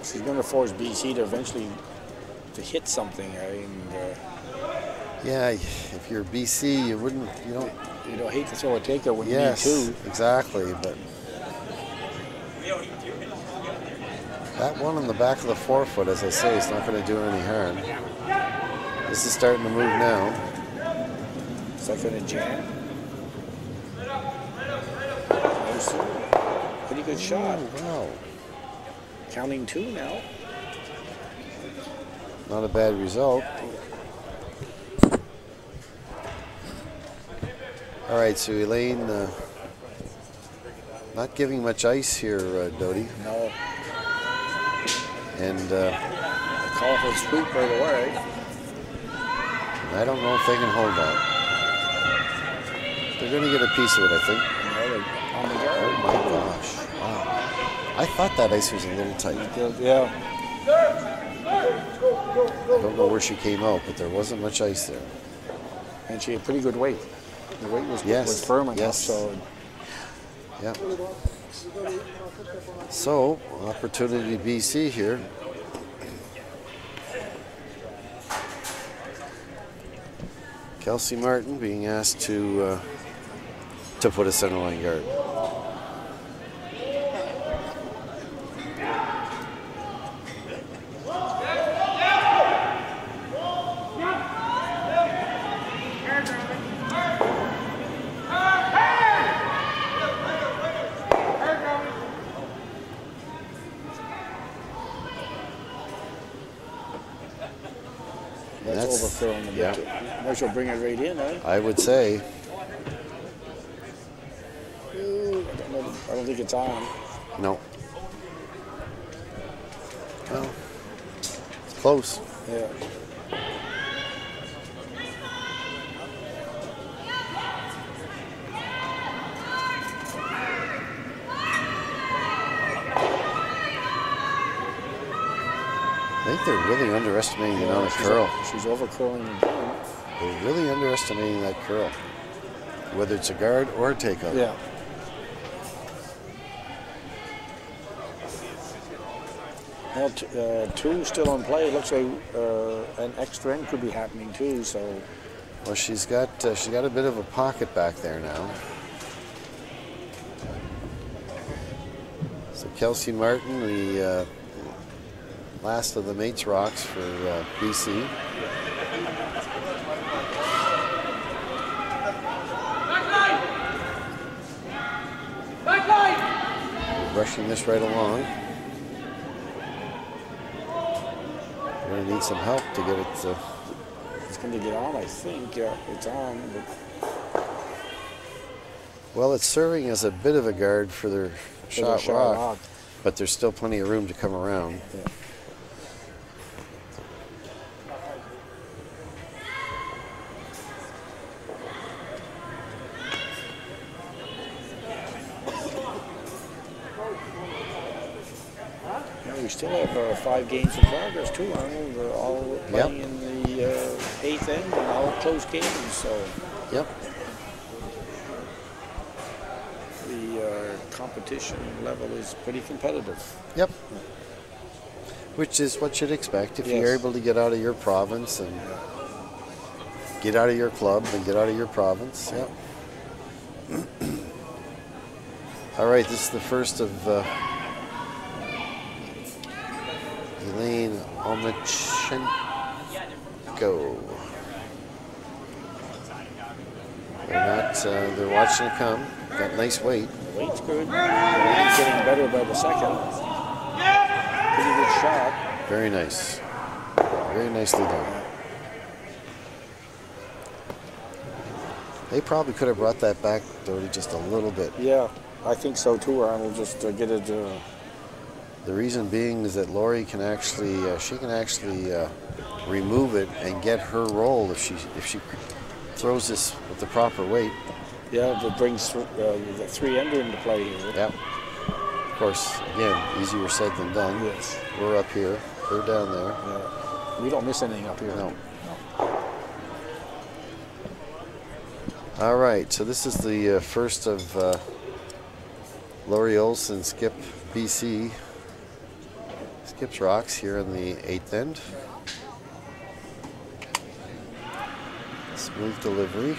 She's going to force BC to eventually to hit something. Yeah, if you're BC, you don't hate to throw a taker when you need to. Exactly, but. That one on the back of the forefoot, as I say, is not going to do any harm. This is starting to move now. Is that going to jam? Pretty good shot. Ooh, wow. Counting 2 now. Not a bad result. All right, so Elaine, not giving much ice here, Doty. No. And call for a sweep right away. I don't know if they can hold that. They're going to get a piece of it, I think. No, on the guard. Oh my gosh! Wow. I thought that ice was a little tight. Yeah. I don't know where she came out, but there wasn't much ice there. And she had pretty good weight. The weight was firm enough. So. Yeah. So, opportunity BC here. Kelsey Martin being asked to put a centerline guard. That's overfilling a bit. Might as well bring it right in, eh? I would say. Ooh, I don't think it's on. No. Well, it's close. Yeah. I think they're really underestimating the amount of curl. She's over curling again. They're really underestimating that curl, whether it's a guard or a takeout. Yeah. Well, 2 still in play. It looks like an extra end could be happening too. So. Well, she's got a bit of a pocket back there now. So Kelsey Martin, the last of the mates rocks for BC. Brushing this right along. We're going to need some help to get it. It's going to get on, I think. Yeah, it's on. But well, it's serving as a bit of a guard for their shot rock, but there's still plenty of room to come around. Yeah. We still have 5 games in progress too. They're all playing in the 8th end and all close games. So. Yep. competition level is pretty competitive. Yep. Which is what you'd expect if you're able to get out of your province and get out of your club and get out of your province. Yep. All right, this is the first of Elaine Omachenko. They're watching it come. Got nice weight. Weight's good. He's getting better by the second. Pretty good shot. Very nice. Very nicely done. They probably could have brought that back, Doty, just a little bit. Yeah, I think so too, Arnold. Just get it. The reason being is that Laurie can actually, remove it and get her roll if she throws this with the proper weight. Yeah, that brings the 3-ender into play here. Yep. Of course, again, easier said than done. Yes. We're up here. They're down there. We don't miss anything up here. No. All right, so this is the first of Laurie Olson, Skip BC. Skips rocks here in the 8th end. Smooth delivery.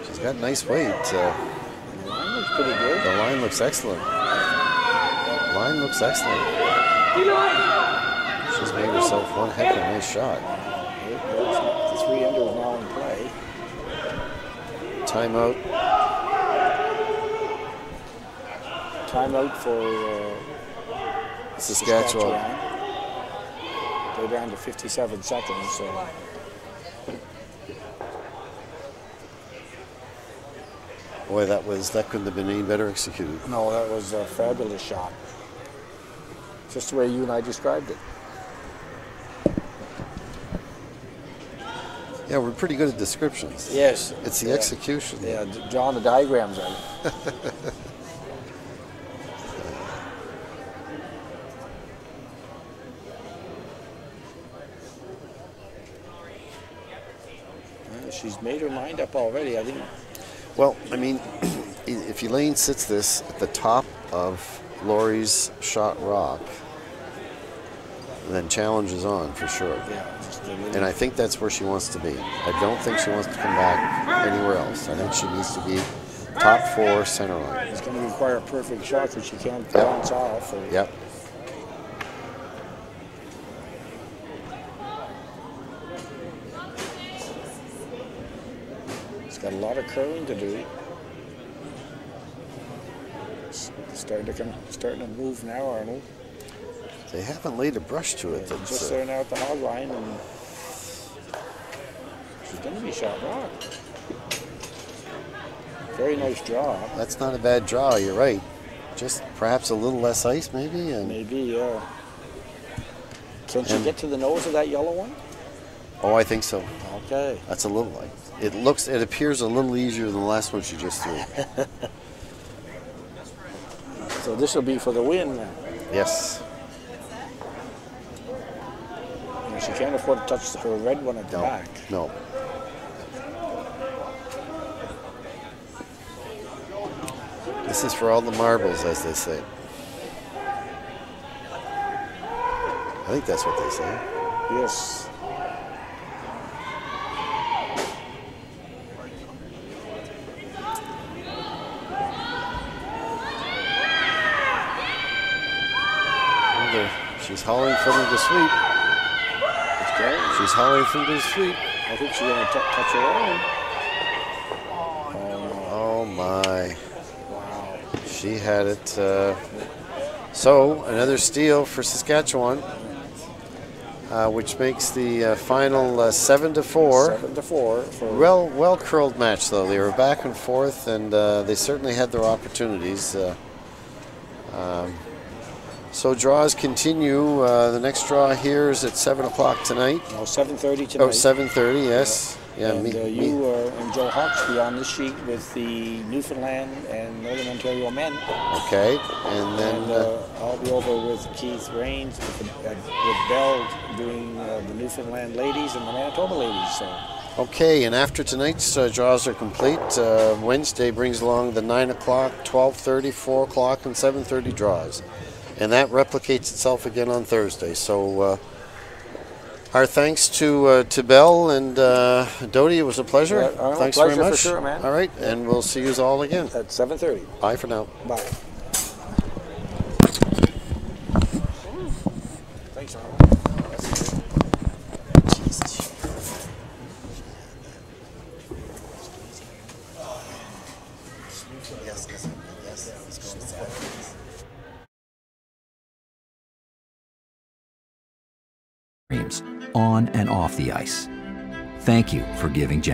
She's got nice weight. The line looks pretty good. The line looks excellent. Line looks excellent. She's made herself one heck of a nice shot. The 3-ender is now in play. Timeout. Timeout for Saskatchewan. They're down to 57 seconds. So. Boy, that couldn't have been any better executed. No, that was a fabulous shot. Just the way you and I described it. Yeah, we're pretty good at descriptions. Yes. It's the execution. Yeah, drawing the diagrams of it. She's made her mind up already, I think. Well, I mean, if Elaine sits this at the top of Laurie's shot rock, then challenge is on for sure. Yeah. And I think that's where she wants to be. I don't think she wants to come back anywhere else. I think she needs to be top 4 center line. It's going to require a perfect shot because she can't bounce off. Or... Yep. It's got a lot of curling to do. It's starting to move now, Arnold. They haven't laid a brush to it. It's just there now at the hog line, and she's going to be shot rock. Very nice draw. That's not a bad draw, you're right. Just perhaps a little less ice, maybe? Maybe, yeah. Can she get to the nose of that yellow one? Oh, I think so. Okay. That's a little like it appears a little easier than the last one she just threw. So this will be for the win then. Yes. She can't afford to touch her red one at the back. No. This is for all the marbles, as they say. I think that's what they say. Yes. She's hauling from her to sweep. She's hauling from her to sweep. I think she's going to touch her own. Oh my. Wow. She had it. So another steal for Saskatchewan, which makes the final 7-4. 7-4. Well curled match though. They were back and forth, and they certainly had their opportunities. So draws continue. The next draw here is at 7 o'clock tonight. No, 7:30 tonight. Oh, 7:30, yes. Yeah, and you and Joe Hawksby on this sheet with the Newfoundland and Northern Ontario men. Okay, and then I'll be over with Keith Rains with Bell doing the Newfoundland ladies and the Manitoba ladies. So Okay, and after tonight's draws are complete, Wednesday brings along the 9 o'clock, 12:30, 4 o'clock, and 7:30 draws. And that replicates itself again on Thursday. So our thanks to Bell and Dodie. It was a pleasure. Thanks pleasure very much. For sure, man. All right, and we'll see you all again. At 7:30. Bye for now. Bye. Thanks, Ron. On and off the ice. Thank you for giving generously.